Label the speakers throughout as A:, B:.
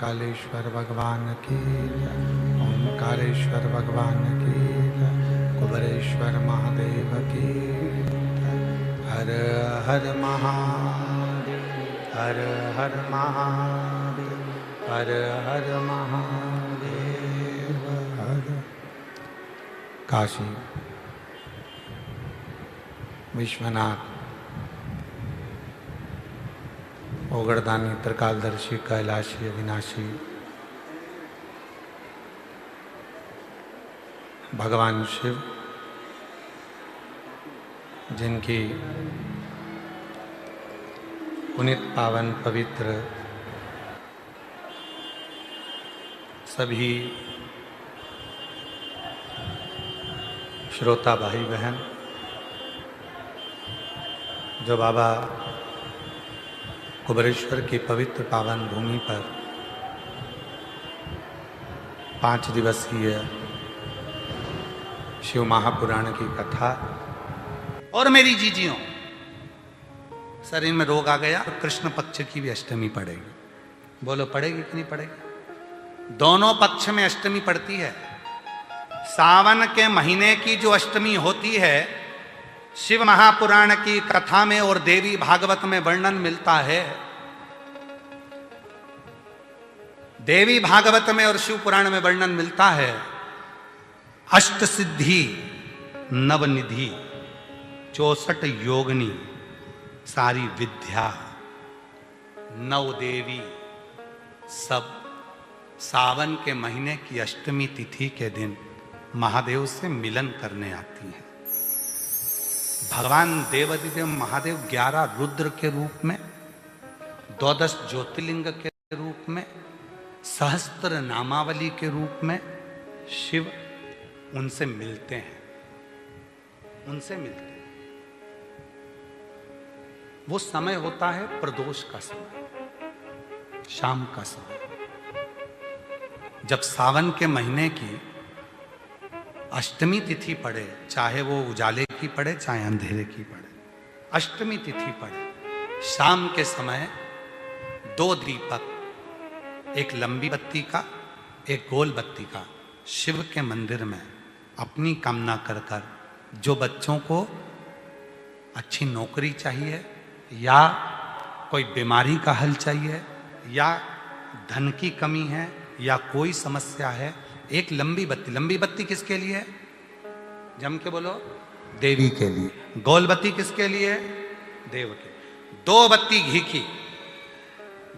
A: महाकालेश्वर भगवान की जय, ओंकारेश्वर भगवान की जय, कुबेरेश्वर महादेव की जय। हर हर महादेव, हर हर महादेव, हर हर महादेव। हर काशी विश्वनाथ ओगड़दानी त्रिकालदर्शी कैलाशी अविनाशी भगवान शिव, जिनकी पुनीत पावन पवित्र सभी श्रोता भाई बहन जो बाबा कुबेरेश्वर की पवित्र पावन भूमि पर 5 दिवसीय शिव महापुराण की कथा।
B: और मेरी जीजियों, शरीर में रोग आ गया तो कृष्ण पक्ष की भी अष्टमी पड़ेगी। बोलो पड़ेगी कि नहीं पड़ेगी? दोनों पक्ष में अष्टमी पड़ती है। सावन के महीने की जो अष्टमी होती है, शिव महापुराण की कथा में और देवी भागवत में वर्णन मिलता है। देवी भागवत में और शिव पुराण में वर्णन मिलता है, अष्ट सिद्धि नवनिधि 64 योगिनी सारी विद्या नव देवी सब सावन के महीने की अष्टमी तिथि के दिन महादेव से मिलन करने आती हैं। भगवान देवादिदेव महादेव 11 रुद्र के रूप में, 12 ज्योतिर्लिंग के रूप में, सहस्त्र नामावली के रूप में शिव उनसे मिलते हैं, उनसे मिलते हैं। वो समय होता है प्रदोष का समय, शाम का समय, जब सावन के महीने की अष्टमी तिथि पड़े, चाहे वो उजाले की पड़े चाहे अंधेरे की पड़े, अष्टमी तिथि पड़े, शाम के समय 2 दीपक, एक लंबी बत्ती का एक गोल बत्ती का, शिव के मंदिर में अपनी कामना कर कर, जो बच्चों को अच्छी नौकरी चाहिए या कोई बीमारी का हल चाहिए या धन की कमी है या कोई समस्या है, एक लंबी बत्ती किसके लिए है? जम के बोलो, देवी के लिए। गोल बत्ती किसके लिए? देव के। 2 बत्ती घी की,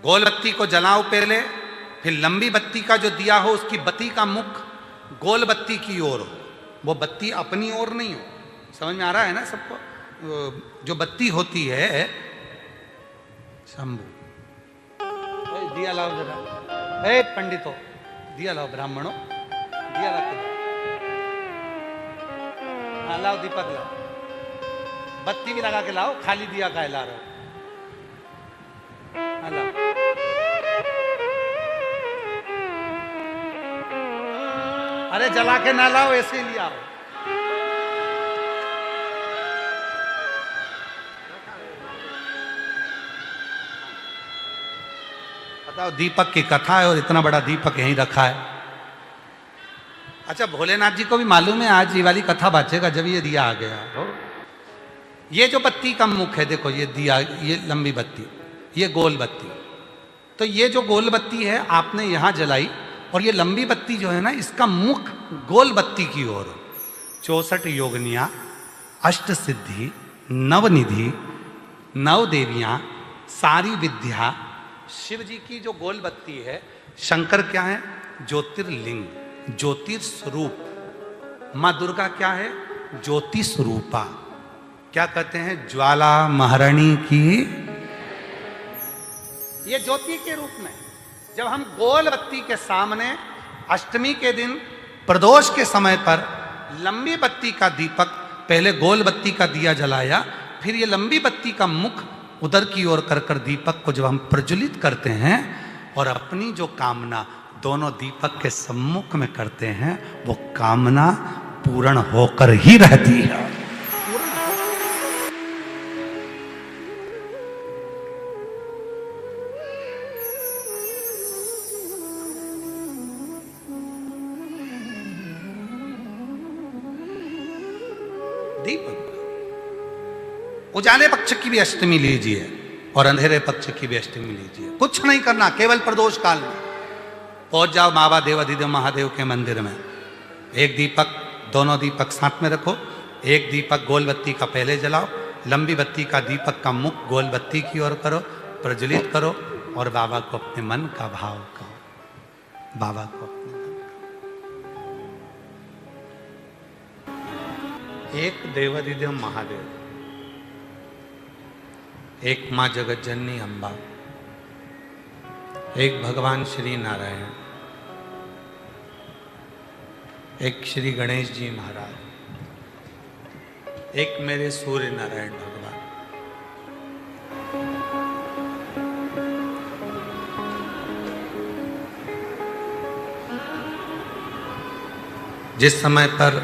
B: गोल बत्ती को जलाओ पहले, फिर लंबी बत्ती का जो दिया हो उसकी बत्ती का मुख गोल बत्ती की ओर हो, वो बत्ती अपनी ओर नहीं हो। समझ में आ रहा है ना सबको? जो बत्ती होती है, शंभू दिया लाओ जरा, ए पंडितों दिया लाओ, ब्राह्मणों दिया ला के लाओ, दीपक लाओ, बत्ती भी लगा के लाओ, खाली दिया का ला रहे हो। लाओ। अरे जला के ना लाओ, ऐसे ही लिया। बताओ, दीपक की कथा है और इतना बड़ा दीपक यहीं रखा है। अच्छा, भोलेनाथ जी को भी मालूम है आज ये वाली कथा बाचेगा जब ये दिया आ गया। ये जो बत्ती का मुख है, देखो ये दिया, ये लंबी बत्ती, ये गोल बत्ती, तो ये जो गोल बत्ती है आपने यहां जलाई और ये लंबी बत्ती जो है ना, इसका मुख गोल बत्ती की ओर। 64 योगिनियां, अष्ट सिद्धि, नवनिधि, 9 देवियां, सारी विद्या। शिव जी की जो गोल बत्ती है, शंकर क्या है? ज्योतिर्लिंग, ज्योतिर्स्वरूप। मां दुर्गा क्या है? ज्योति स्वरूपा। क्या कहते हैं? ज्वाला महारानी की। ये ज्योति के रूप में जब हम गोल बत्ती के सामने अष्टमी के दिन प्रदोष के समय पर लंबी बत्ती का दीपक, पहले गोल बत्ती का दिया जलाया, फिर ये लंबी बत्ती का मुख उधर की ओर कर कर दीपक को जब हम प्रज्वलित करते हैं और अपनी जो कामना दोनों दीपक के सम्मुख में करते हैं, वो कामना पूर्ण होकर ही रहती है। दीपक। उजाले पक्ष की भी अष्टमी लीजिए और अंधेरे पक्ष की भी अष्टमी लीजिए। कुछ नहीं करना, केवल प्रदोष काल में पहुंच जाओ मावा देव अधिदेव महादेव के मंदिर में। एक दीपक, दोनों दीपक साथ में रखो। एक दीपक गोल बत्ती का पहले जलाओ, लंबी बत्ती का दीपक का मुख गोल बत्ती की ओर करो, प्रज्वलित करो और बाबा को अपने मन का भाव कहो। बाबा को अपने मन का। एक देवाधिदेव महादेव, एक मां जगत जननी अम्बा, एक भगवान श्री नारायण, एक श्री गणेश जी महाराज, एक मेरे सूर्य नारायण भगवान। जिस समय पर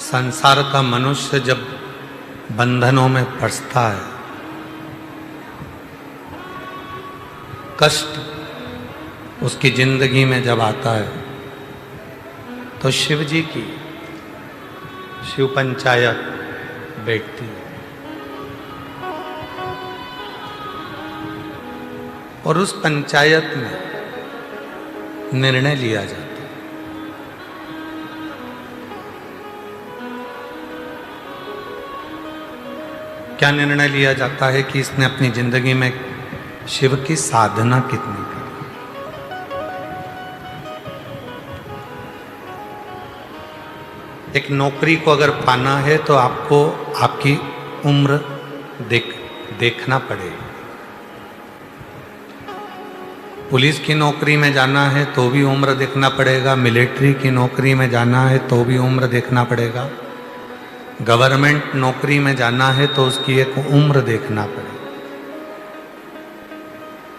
B: संसार का मनुष्य जब बंधनों में फंसता है, कष्ट उसकी जिंदगी में जब आता है, तो शिव जी की शिव पंचायत बैठती है और उस पंचायत में निर्णय लिया जाता है। क्या निर्णय लिया जाता है कि इसने अपनी जिंदगी में शिव की साधना कितनी की। एक नौकरी को अगर पाना है तो आपको आपकी उम्र देखना पड़ेगा। पुलिस की नौकरी में जाना है तो भी उम्र देखना पड़ेगा, मिलिट्री की नौकरी में जाना है तो भी उम्र देखना पड़ेगा, गवर्नमेंट नौकरी में जाना है तो उसकी एक उम्र देखना पड़ेगा।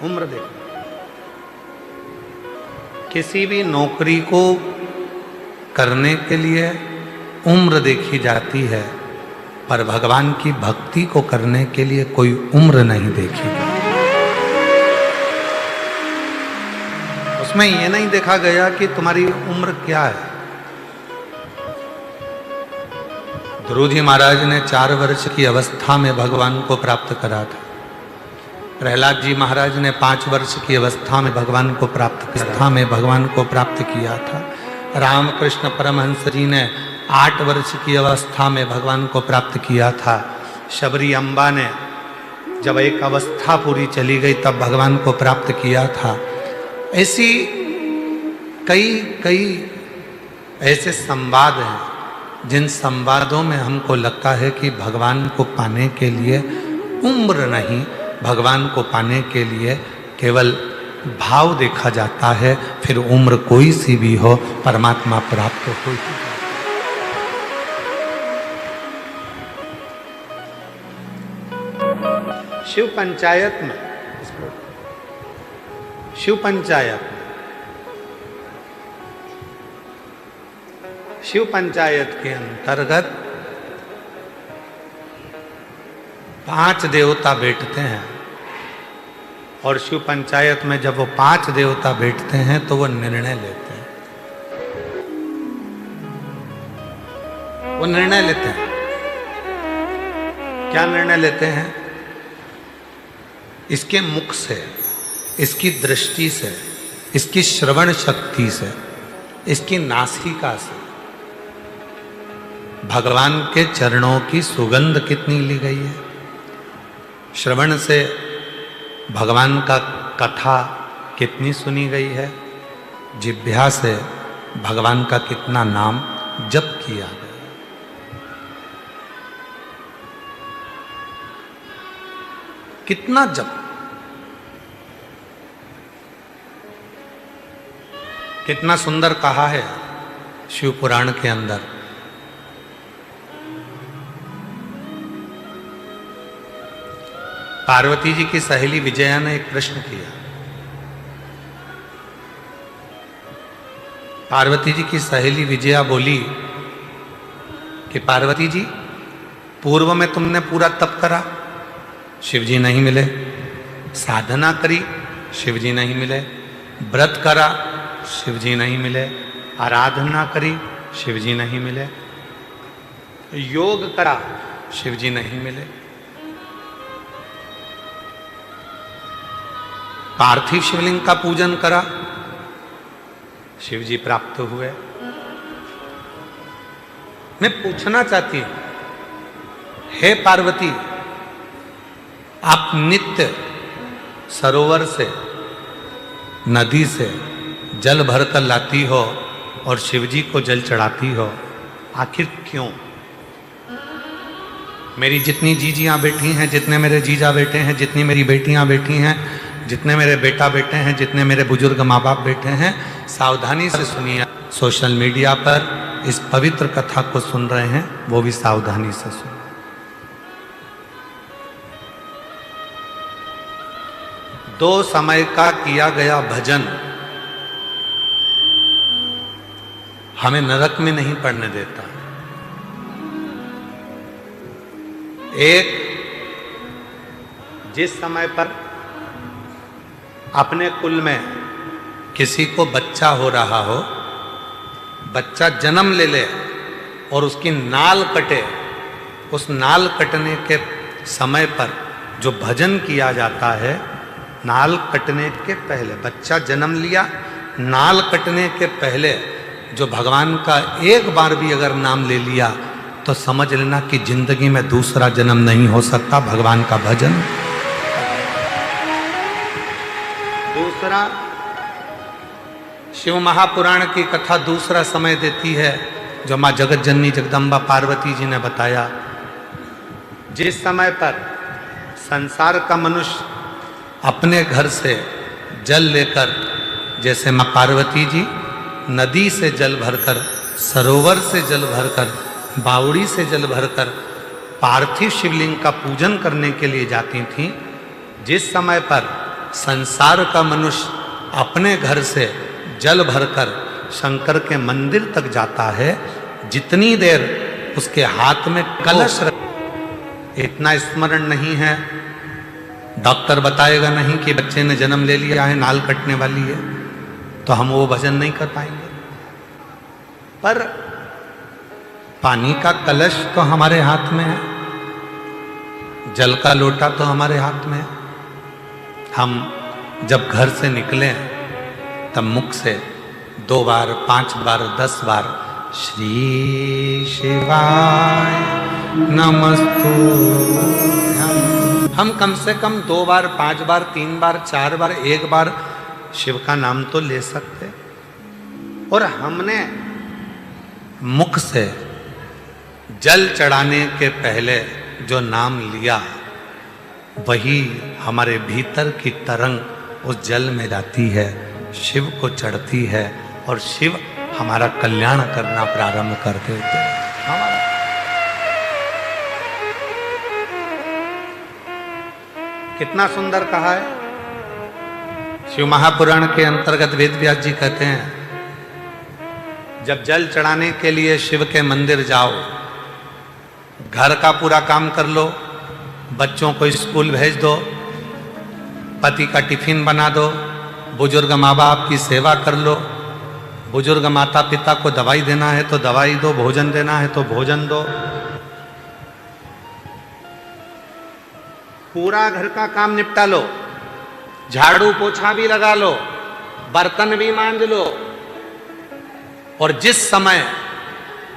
B: उम्र देखना, किसी भी नौकरी को करने के लिए उम्र देखी जाती है, पर भगवान की भक्ति को करने के लिए कोई उम्र नहीं देखी जाती। उसमें यह नहीं देखा गया कि तुम्हारी उम्र क्या है। ध्रुव जी महाराज ने 4 वर्ष की अवस्था में भगवान को प्राप्त करा था। प्रहलाद जी महाराज ने 5 वर्ष की अवस्था में भगवान को प्राप्त किया था। रामकृष्ण परमहंस जी ने 8 वर्ष की अवस्था में भगवान को प्राप्त किया था। शबरी अम्बा ने जब एक अवस्था पूरी चली गई तब भगवान को प्राप्त किया था। ऐसी कई ऐसे संवाद हैं जिन संवादों में हमको लगता है कि भगवान को पाने के लिए उम्र नहीं, भगवान को पाने के लिए केवल भाव देखा जाता है, फिर उम्र कोई सी भी हो परमात्मा प्राप्त हो ही जाता है। शिव पंचायत में, शिव पंचायत के अंतर्गत 5 देवता बैठते हैं और शिव पंचायत में जब वो 5 देवता बैठते हैं तो वो निर्णय लेते हैं। वो निर्णय लेते हैं, क्या निर्णय लेते हैं? इसके मुख से, इसकी दृष्टि से, इसकी श्रवण शक्ति से, इसकी नासिका से भगवान के चरणों की सुगंध कितनी ली गई है। श्रवण से भगवान का कथा कितनी सुनी गई है। जिह्वा से भगवान का कितना नाम जप किया गया। कितना जप, कितना सुंदर कहा है शिव पुराण के अंदर। पार्वती जी की सहेली विजया ने एक प्रश्न किया। पार्वती जी की सहेली विजया बोली कि पार्वती जी, पूर्व में तुमने पूरा तप करा, शिव जी नहीं मिले। साधना करी, शिव जी नहीं मिले। व्रत करा, शिव जी नहीं मिले। आराधना करी, शिव जी नहीं मिले। योग करा, शिव जी नहीं मिले। पार्थिव शिवलिंग का पूजन करा, शिव जी प्राप्त हुए। मैं पूछना चाहती हूं, हे पार्वती, आप नित्य सरोवर से, नदी से जल भरकर लाती हो और शिव जी को जल चढ़ाती हो, आखिर क्यों? मेरी जितनी जीजियां बैठी हैं, जितने मेरे जीजा बैठे हैं, जितनी मेरी बेटियां बैठी हैं, जितने मेरे बेटा बैठे हैं, जितने मेरे बुजुर्ग माँ बाप बैठे हैं, सावधानी से सुनिए। सोशल मीडिया पर इस पवित्र कथा को सुन रहे हैं, वो भी सावधानी से सुन। दो समय का किया गया भजन हमें नरक में नहीं पड़ने देता। एक, जिस समय पर अपने कुल में किसी को बच्चा हो रहा हो, बच्चा जन्म ले ले और उसकी नाल कटे, उस नाल कटने के समय पर जो भजन किया जाता है, नाल कटने के पहले, बच्चा जन्म लिया, नाल कटने के पहले जो भगवान का एक बार भी अगर नाम ले लिया तो समझ लेना कि जिंदगी में दूसरा जन्म नहीं हो सकता। भगवान का भजन। दूसरा, शिव महापुराण की कथा दूसरा समय देती है जो माँ जगत जननी जगदम्बा पार्वती जी ने बताया। जिस समय पर संसार का मनुष्य अपने घर से जल लेकर, जैसे माँ पार्वती जी नदी से जल भरकर, सरोवर से जल भरकर, बावड़ी से जल भरकर पार्थिव शिवलिंग का पूजन करने के लिए जाती थीं, जिस समय पर संसार का मनुष्य अपने घर से जल भरकर शंकर के मंदिर तक जाता है, जितनी देर उसके हाथ में कलश इतना स्मरण नहीं है, डॉक्टर बताएगा नहीं कि बच्चे ने जन्म ले लिया है, नाल कटने वाली है, तो हम वो भजन नहीं कर पाएंगे। पर पानी का कलश तो हमारे हाथ में है, जल का लोटा तो हमारे हाथ में है। हम जब घर से निकले तब मुख से 2 बार, 5 बार, 10 बार श्री शिवाय नमस्तुभ्यं, हम कम से कम 2 बार, 5 बार, 3 बार, 4 बार, 1 बार शिव का नाम तो ले सकते। और हमने मुख से जल चढ़ाने के पहले जो नाम लिया, वही हमारे भीतर की तरंग उस जल में जाती है, शिव को चढ़ती है और शिव हमारा कल्याण करना प्रारंभ कर देते हैं। कितना सुंदर कहा है। शिव महापुराण के अंतर्गत वेद व्यास जी कहते हैं, जब जल चढ़ाने के लिए शिव के मंदिर जाओ, घर का पूरा काम कर लो, बच्चों को स्कूल भेज दो, पति का टिफिन बना दो, बुजुर्ग माँ बाप की सेवा कर लो, बुजुर्ग माता पिता को दवाई देना है तो दवाई दो, भोजन देना है तो भोजन दो, पूरा घर का काम निपटा लो, झाड़ू पोछा भी लगा लो, बर्तन भी मांज लो, और जिस समय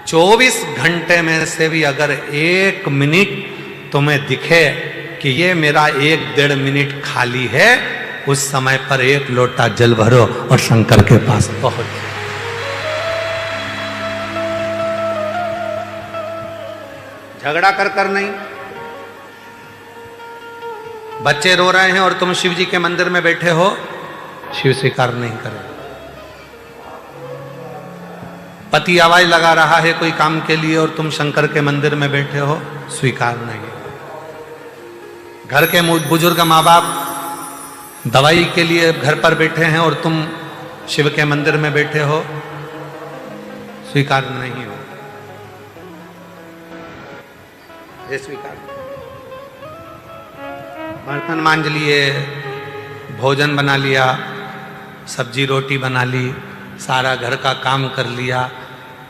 B: 24 घंटे में से भी अगर 1 मिनट तुम्हें दिखे कि ये मेरा 1-1.5 मिनट खाली है, उस समय पर 1 लोटा जल भरो और शंकर के पास पहुंच। झगड़ा कर कर नहीं। बच्चे रो रहे हैं और तुम शिव जी के मंदिर में बैठे हो, शिव स्वीकार नहीं करे। पति आवाज लगा रहा है कोई काम के लिए और तुम शंकर के मंदिर में बैठे हो, स्वीकार नहीं। घर के बुजुर्ग माँ बाप दवाई के लिए घर पर बैठे हैं और तुम शिव के मंदिर में बैठे हो, स्वीकार नहीं हो। ये स्वीकार। बर्तन मांज लिए, भोजन बना लिया, सब्जी रोटी बना ली, सारा घर का काम कर लिया।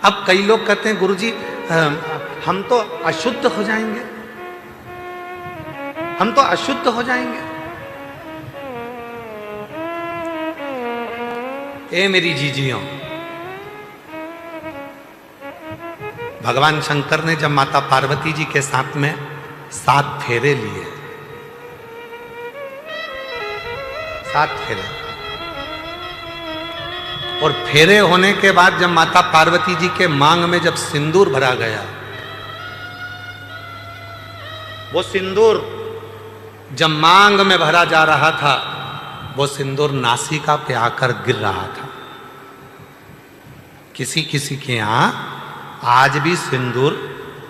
B: अब कई लोग कहते हैं गुरुजी हम तो अशुद्ध हो जाएंगे, हम तो अशुद्ध हो जाएंगे। ए मेरी जीजियों, भगवान शंकर ने जब माता पार्वती जी के साथ में 7 फेरे लिए, 7 फेरे, और फेरे होने के बाद जब माता पार्वती जी के मांग में जब सिंदूर भरा गया, वो सिंदूर जब मांग में भरा जा रहा था, वो सिंदूर नासिका पे आकर गिर रहा था। किसी किसी के यहां आज भी सिंदूर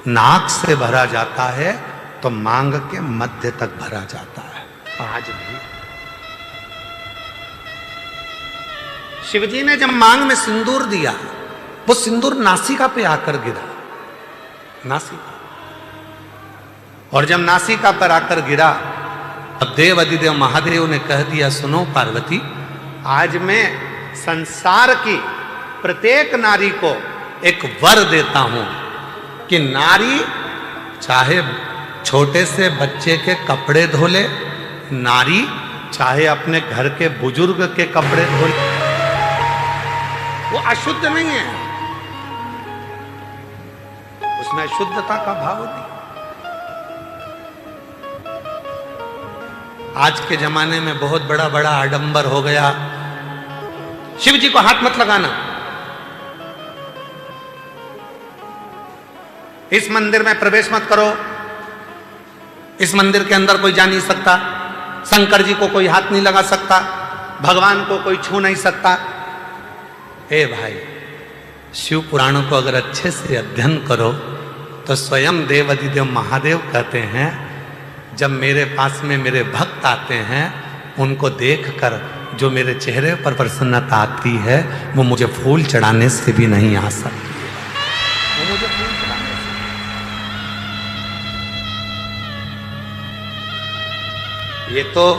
B: नाक से भरा जाता है तो मांग के मध्य तक भरा जाता है, आज भी। शिवजी ने जब मांग में सिंदूर दिया, वो सिंदूर नासिका पे आकर गिरा, नासिका। और जब नासिका पर आकर गिरा, अब देव अधिदेव महादेव ने कह दिया, सुनो पार्वती, आज मैं संसार की प्रत्येक नारी को एक वर देता हूं कि नारी चाहे छोटे से बच्चे के कपड़े धो ले, नारी चाहे अपने घर के बुजुर्ग के कपड़े धो ले, वो अशुद्ध नहीं है, उसमें शुद्धता का भाव नहीं। आज के जमाने में बहुत बड़ा बड़ा आडंबर हो गया, शिव जी को हाथ मत लगाना, इस मंदिर में प्रवेश मत करो, इस मंदिर के अंदर कोई जा नहीं सकता, शंकर जी को कोई हाथ नहीं लगा सकता, भगवान को कोई छू नहीं सकता। ए भाई, शिव पुराणों को अगर अच्छे से अध्ययन करो तो स्वयं देव अधिदेव महादेव कहते हैं, जब मेरे पास में मेरे भक्त आते हैं, उनको देखकर जो मेरे चेहरे पर प्रसन्नता आती है, वो मुझे फूल चढ़ाने से भी नहीं आ सकती, वो मुझे फूल चढ़ाने से। ये तो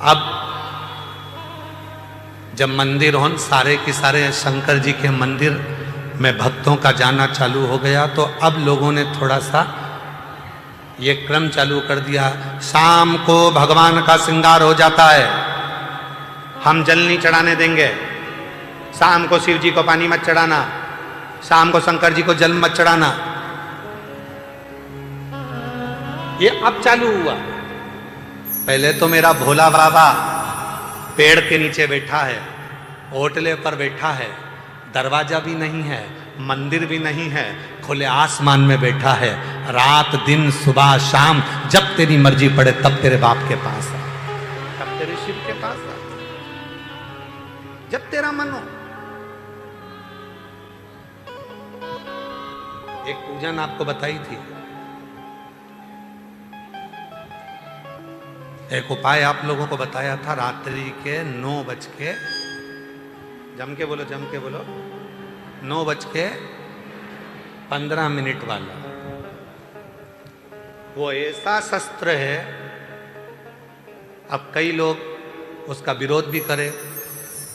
B: अब जब मंदिर हो, सारे के सारे शंकर जी के मंदिर में भक्तों का जाना चालू हो गया, तो अब लोगों ने थोड़ा सा ये क्रम चालू कर दिया, शाम को भगवान का श्रृंगार हो जाता है, हम जल नहीं चढ़ाने देंगे, शाम को शिव जी को पानी मत चढ़ाना, शाम को शंकर जी को जल मत चढ़ाना। ये अब चालू हुआ। पहले तो मेरा भोला बाबा पेड़ के नीचे बैठा है, ओटले पर बैठा है, दरवाजा भी नहीं है, मंदिर भी नहीं है, खुले आसमान में बैठा है, रात दिन सुबह शाम जब तेरी मर्जी पड़े तब तेरे बाप के पास आ, तब तेरे शिव के पास आ, जब तेरा मन हो। एक पूजन आपको बताई थी, एक उपाय आप लोगों को बताया था, रात्रि के 9 बज के, जम के बोलो 9:15 वाला। वो ऐसा शस्त्र है, अब कई लोग उसका विरोध भी करें,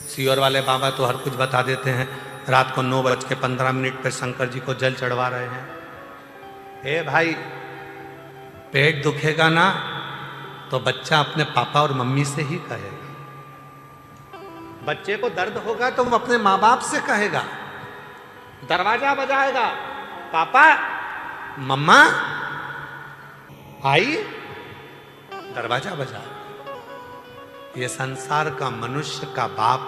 B: सीहोर वाले बाबा तो हर कुछ बता देते हैं, रात को 9:15 पर शंकर जी को जल चढ़वा रहे हैं। ए भाई, पेट दुखेगा ना तो बच्चा अपने पापा और मम्मी से ही कहेगा, बच्चे को दर्द होगा तो वो अपने माँ बाप से कहेगा, दरवाजा बजाएगा, पापा मम्मा आई, दरवाजा बजा। ये संसार का मनुष्य का बाप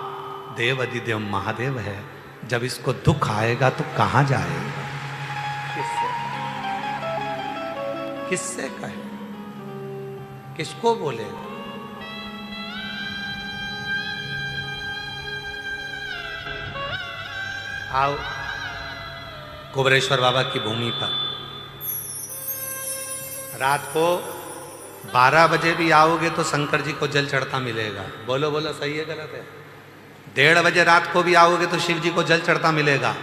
B: देव अधिदेव महादेव है, जब इसको दुख आएगा तो कहां जाएगा, किससे कहे, किसको बोलेगा। आओ कुबरेश्वर बाबा की भूमि पर, रात को 12 बजे भी आओगे तो शंकर जी को जल चढ़ता मिलेगा। बोलो बोलो, सही है गलत है? 1:30 बजे रात को भी आओगे तो शिव जी को जल चढ़ता मिलेगा।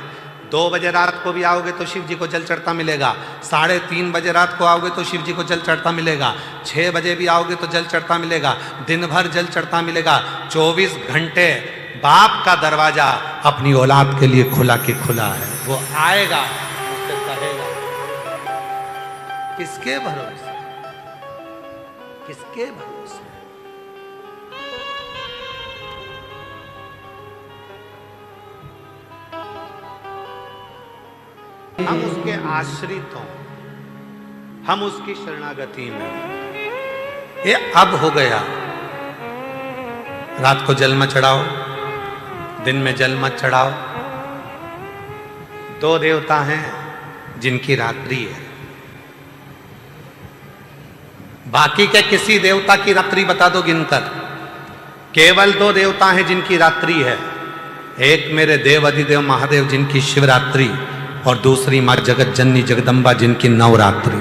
B: 2 बजे रात को भी आओगे तो शिव जी को जल चढ़ता मिलेगा। 3:30 बजे रात को आओगे तो शिव जी को जल चढ़ता मिलेगा। 6 बजे भी आओगे तो जल चढ़ता मिलेगा। दिन भर जल चढ़ता मिलेगा। 24 घंटे बाप का दरवाजा अपनी औलाद के लिए खुला के खुला है। वो आएगा, से कहेगा, किसके भरोसे, किसके भरोसे? हम उसके आश्रित हों, हम उसकी शरणागति में। ये अब हो गया, रात को जल मत चढ़ाओ, दिन में जल मत चढ़ाओ। दो देवता हैं जिनकी रात्रि है, बाकी के किसी देवता की रात्रि बता दो गिनकर। केवल दो देवता हैं जिनकी रात्रि है, एक मेरे देव अधिदेव महादेव जिनकी शिवरात्रि, और दूसरी मां जगत जननी जगदम्बा जिनकी नवरात्रि।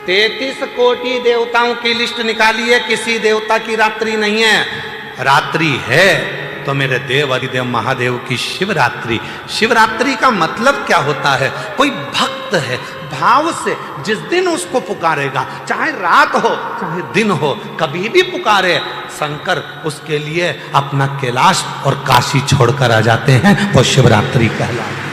B: तैतीस कोटि देवताओं की लिस्ट निकालिए, किसी देवता की रात्रि नहीं है। रात्रि है तो मेरे देव अधिदेव महादेव की शिवरात्रि। शिवरात्रि का मतलब क्या होता है? कोई भक्त है, भाव से जिस दिन उसको पुकारेगा, चाहे रात हो चाहे दिन हो, कभी भी पुकारे शंकर, उसके लिए अपना कैलाश और काशी छोड़कर आ जाते हैं। वो शिवरात्रि कहलाती है।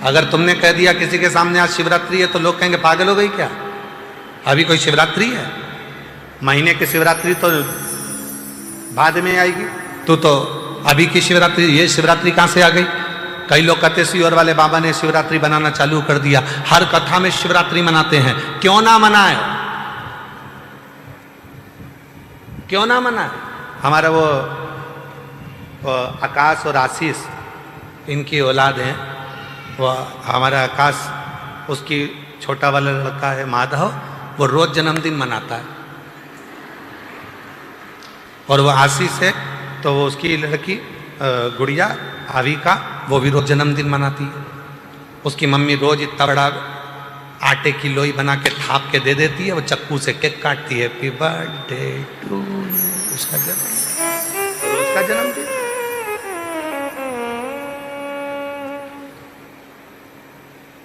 B: अगर तुमने कह दिया किसी के सामने आज शिवरात्रि है, तो लोग कहेंगे पागल हो गई क्या? अभी कोई शिवरात्रि है? महीने की शिवरात्रि तो बाद में आएगी। तू तो अभी की शिवरात्रि, ये शिवरात्रि कहां से आ गई? कई लोग कहते सीहोर वाले बाबा ने शिवरात्रि बनाना चालू कर दिया, हर कथा में शिवरात्रि मनाते हैं। क्यों ना मनाए, क्यों ना मनाए? हमारा वो आकाश और आशीष, इनकी औलाद है। वो हमारा आकाश, उसकी छोटा वाला लड़का है माधव, वो रोज जन्मदिन मनाता है। और वो आशीष है तो वो उसकी लड़की गुड़िया आविका, वो भी रोज जन्मदिन मनाती है। उसकी मम्मी रोज इतना बड़ा आटे की लोई बना के थाप के दे देती है, वो चक्कू से केक काटती है, हैप्पी बर्थडे टू उसका जन्म, रोज का जन्मदिन।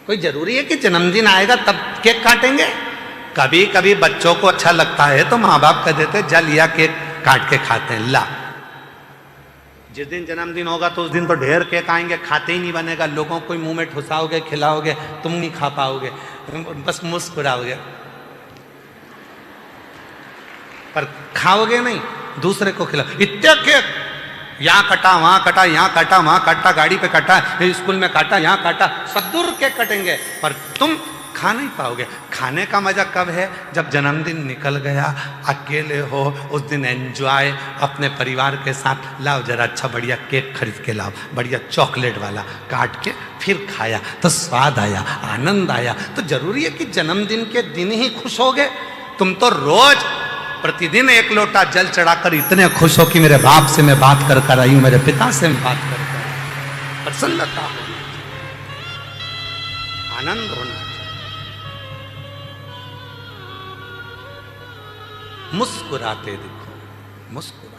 B: कोई जरूरी है कि जन्मदिन आएगा तब केक काटेंगे? कभी कभी बच्चों को अच्छा लगता है तो माँ बाप कह देते जा लिया केक काट के खाते हैं। ला, जिस दिन जन्मदिन होगा तो उस दिन तो ढेर केक आएंगे, खाते ही नहीं बनेगा। लोगों को मुंह में ठुसाओगे, खिलाओगे, तुम नहीं खा पाओगे, बस मुस्कुराओगे, पर खाओगे नहीं, दूसरे को खिलाओ। इतने केक, यहाँ कटा वहां कटा, यहाँ काटा वहां काटा, गाड़ी पे काटा, स्कूल में काटा, यहाँ काटा, सदुर केक कटेंगे, पर तुम खा नहीं पाओगे। खाने का मजा कब है? जब जन्मदिन निकल गया, अकेले हो, उस दिन एंजॉय अपने परिवार के साथ। लाओ जरा अच्छा बढ़िया केक खरीद के लाओ, बढ़िया चॉकलेट वाला, काट के फिर खाया तो स्वाद आया, आनंद आया। तो जरूरी है कि जन्मदिन के दिन ही खुश होगे? तुम तो रोज प्रतिदिन एक लोटा जल चढ़ाकर इतने खुश हो कि मेरे बाप से मैं बात कर कर आई हूं, मेरे पिता से मैं बात कर कर आई हूं। प्रसन्नता होनी चाहिए, आनंद होना चाहिए, मुस्कुराते दिखो, मुस्कुराते।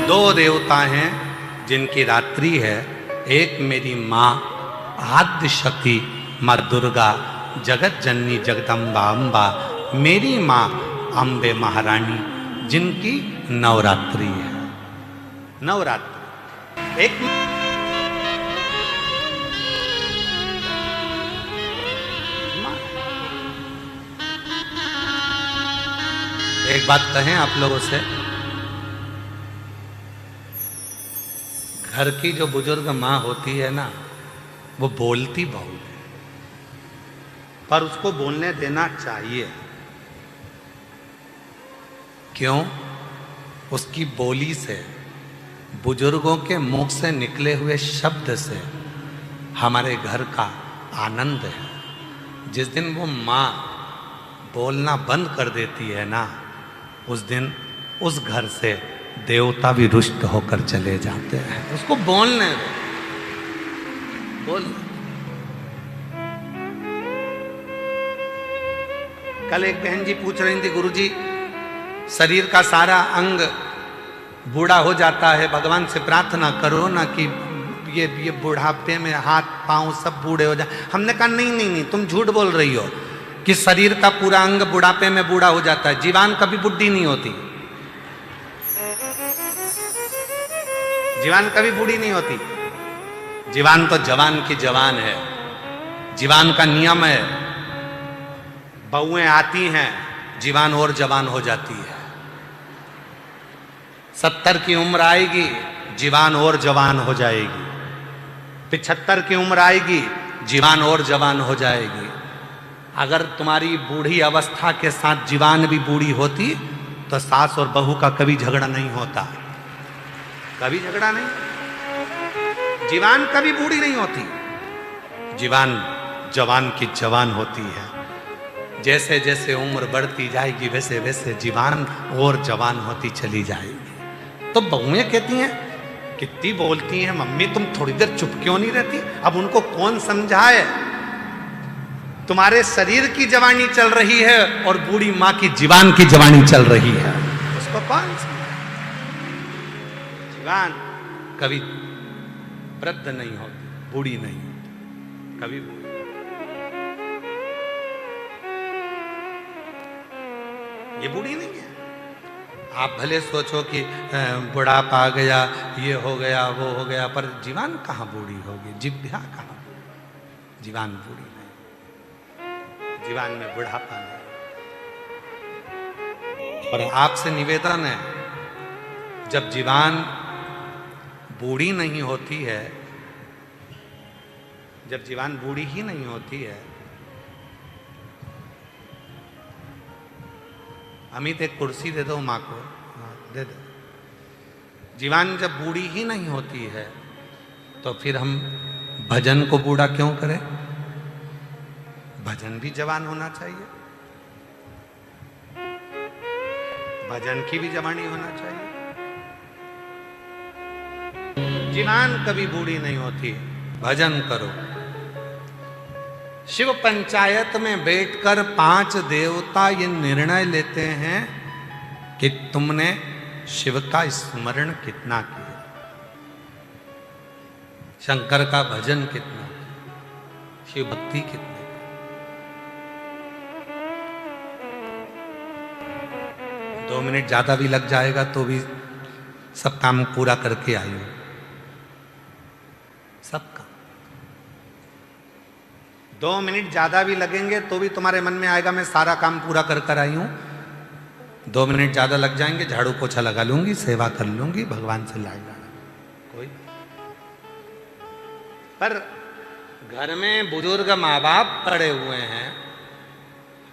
B: दो देवता हैं जिनकी रात्रि है, एक मेरी माँ आद्य शक्ति माँ दुर्गा जगत जननी जगदम्बा अम्बा, मेरी माँ अम्बे महारानी जिनकी नवरात्रि है। नवरात्रि एक बात कहें आप लोगों से, घर की जो बुजुर्ग माँ होती है ना, वो बोलती बहुत है, पर उसको बोलने देना चाहिए। क्यों? उसकी बोली से, बुजुर्गों के मुख से निकले हुए शब्द से हमारे घर का आनंद है। जिस दिन वो माँ बोलना बंद कर देती है ना, उस दिन उस घर से देवता भी रुष्ट होकर चले जाते हैं। उसको बोलने दो, बोल। कल एक बहन जी पूछ रही थी, गुरुजी शरीर का सारा अंग बूढ़ा हो जाता है, भगवान से प्रार्थना करो ना कि ये बुढ़ापे में हाथ पांव सब बूढ़े हो जाए। हमने कहा नहीं नहीं नहीं, तुम झूठ बोल रही हो कि शरीर का पूरा अंग बुढ़ापे में बूढ़ा हो जाता है, जीवान कभी बुढ़ी नहीं होती, जीवान कभी बूढ़ी नहीं होती। जीवान तो जवान की जवान है, जीवान का नियम है, बहुएं आती हैं, जीवान और जवान हो जाती है। 70 की उम्र आएगी, जीवान और जवान हो जाएगी। 75 की उम्र आएगी, जीवान और जवान हो जाएगी। अगर तुम्हारी बूढ़ी अवस्था के साथ जीवान भी बूढ़ी होती तो सास और बहू का कभी झगड़ा नहीं होता, कभी झगड़ा नहीं। जीवान कभी बूढ़ी नहीं होती, जीवान जवान की जवान होती है। जैसे जैसे उम्र बढ़ती जाएगी वैसे वैसे जीवान और जवान होती चली जाएगी। तो बहुएं कहती हैं, कितनी बोलती हैं मम्मी, तुम थोड़ी देर चुप क्यों नहीं रहती? अब उनको कौन समझाए? तुम्हारे शरीर की जवानी चल रही है और बूढ़ी माँ की जीवान की जवानी चल रही है, उसको कौन समझाए? जीवान कभी वृद्ध नहीं होती, बूढ़ी नहीं होती, कभी बूढ़ी। ये बूढ़ी नहीं है। आप भले सोचो कि बुढ़ापा आ गया, ये हो गया, वो हो गया, पर जीवान कहाँ बूढ़ी होगी? जिभ्या कहाँ? जीवान बूढ़ी नहीं, जीवान में बुढ़ापा नहीं। और आपसे निवेदन है, जब जीवान बूढ़ी नहीं होती है, जब जीवान बूढ़ी ही नहीं होती है, अमित एक कुर्सी दे दो माँ को, दे दो। जीवान जब बूढ़ी ही नहीं होती है तो फिर हम भजन को बूढ़ा क्यों करें? भजन भी जवान होना चाहिए, भजन की भी जवानी होना चाहिए। जीवान कभी बूढ़ी नहीं होती, भजन करो। शिव पंचायत में बैठकर 5 देवता ये निर्णय लेते हैं कि तुमने शिव का स्मरण कितना किया, शंकर का भजन कितना किया, शिव भक्ति कितनी। 2 मिनट ज्यादा भी लग जाएगा तो भी सब काम पूरा करके आई हो, सब काम। 2 मिनट ज्यादा भी लगेंगे तो भी तुम्हारे मन में आएगा मैं सारा काम पूरा कर कर आई हूं। 2 मिनट ज्यादा लग जाएंगे, झाड़ू पोछा लगा लूंगी, सेवा कर लूंगी, भगवान से लाग जाना कोई। पर घर में बुजुर्ग माँ बाप पड़े हुए हैं,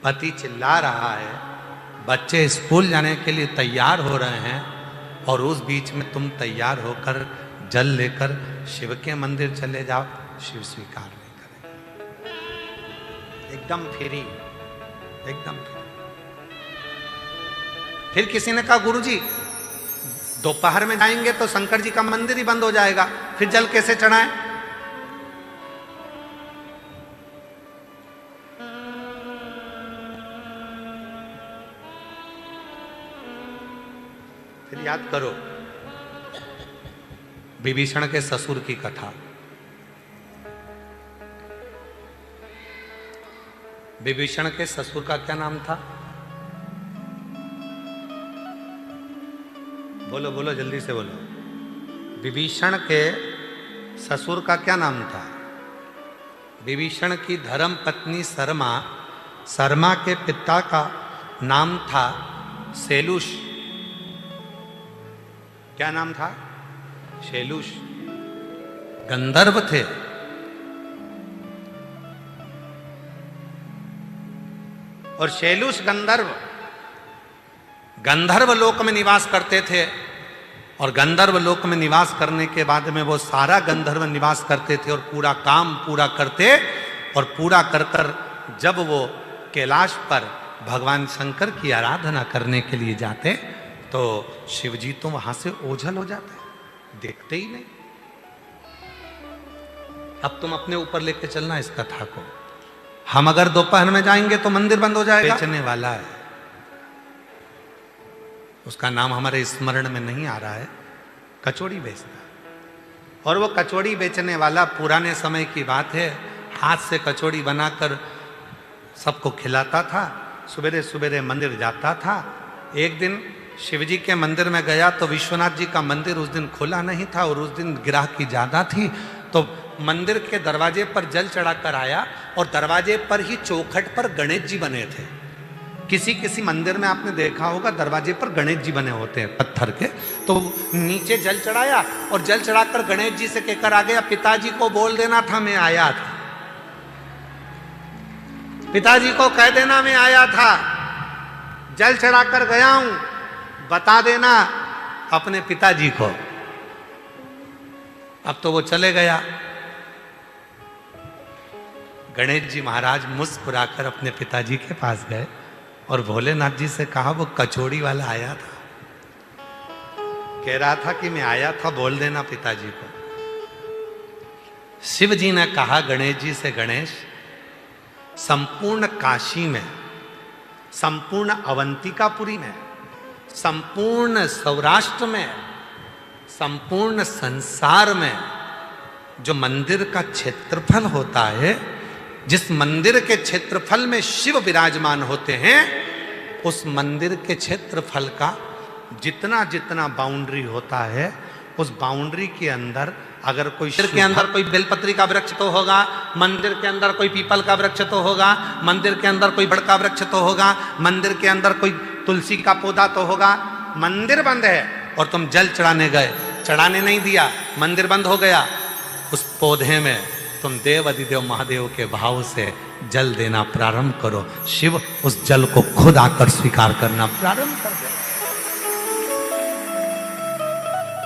B: पति चिल्ला रहा है, बच्चे स्कूल जाने के लिए तैयार हो रहे हैं, और उस बीच में तुम तैयार होकर जल लेकर शिव के मंदिर चले जाओ, शिव स्वीकार नहीं करेंगे। एकदम फ्री, एकदम फ्री। फिर किसी ने कहा गुरुजी दोपहर में जाएंगे तो शंकर जी का मंदिर ही बंद हो जाएगा, फिर जल कैसे चढ़ाएं? फिर याद करो विभीषण के ससुर की कथा। विभीषण के ससुर का क्या नाम था? बोलो बोलो, जल्दी से बोलो। विभीषण के ससुर का क्या नाम था? विभीषण की धर्म पत्नी शर्मा, शर्मा के पिता का नाम था शैलुष। क्या नाम था? शैलुष। गंधर्व थे। और शैलुष गंधर्व लोक में निवास करते थे, और गंधर्व लोक में निवास करने के बाद में वो सारा गंधर्व निवास करते थे और पूरा काम पूरा करते, और पूरा कर कर जब वो कैलाश पर भगवान शंकर की आराधना करने के लिए जाते तो शिवजी तो वहां से ओझल हो जाते, देखते ही नहीं। अब तुम अपने ऊपर लेके चलना इस कथा को। हम अगर दोपहर में जाएंगे तो मंदिर बंद हो जाएगा। बेचने वाला है, उसका नाम हमारे स्मरण में नहीं आ रहा है, कचौड़ी बेचता है, और वो कचौड़ी बेचने वाला, पुराने समय की बात है, हाथ से कचौड़ी बनाकर सबको खिलाता था। सवेरे सवेरे मंदिर जाता था। एक दिन शिवजी के मंदिर में गया तो विश्वनाथ जी का मंदिर उस दिन खुला नहीं था और उस दिन ग्राहकी ज्यादा थी, तो मंदिर के दरवाजे पर जल चढ़ाकर आया और दरवाजे पर ही चौखट पर गणेश जी बने थे। किसी किसी मंदिर में आपने देखा होगा दरवाजे पर गणेश जी बने होते हैं पत्थर के। तो नीचे जल चढ़ाया और जल चढ़ाकर गणेश जी से कहकर आ गया, पिताजी को बोल देना था मैं आया था, पिताजी को कह देना मैं आया था, जल चढ़ाकर गया हूं, बता देना अपने पिताजी को। अब तो वो चले गया। गणेश जी महाराज मुस्कुराकर अपने पिताजी के पास गए और भोलेनाथ जी से कहा, वो कचौड़ी वाला आया था, कह रहा था कि मैं आया था, बोल देना पिताजी को। शिव जी ने कहा गणेश जी से, गणेश, संपूर्ण काशी में, संपूर्ण अवंतिकापुरी में, संपूर्ण सौराष्ट्र में, संपूर्ण संसार में जो मंदिर का क्षेत्रफल होता है, जिस मंदिर के क्षेत्रफल में शिव विराजमान होते हैं, उस मंदिर के क्षेत्रफल का जितना जितना बाउंड्री होता है, उस बाउंड्री के अंदर अगर कोई मंदिर के अंदर कोई बेलपत्री का वृक्ष तो होगा, मंदिर के अंदर कोई पीपल का वृक्ष तो होगा, मंदिर के अंदर कोई बड़ का वृक्ष तो होगा, मंदिर के अंदर कोई तुलसी का पौधा तो होगा। मंदिर बंद है और तुम जल चढ़ाने गए, चढ़ाने नहीं दिया, मंदिर बंद हो गया, उस पौधे में तुम देव अधिदेव महादेव के भाव से जल देना प्रारंभ करो, शिव उस जल को खुद आकर स्वीकार करना प्रारंभ कर दे।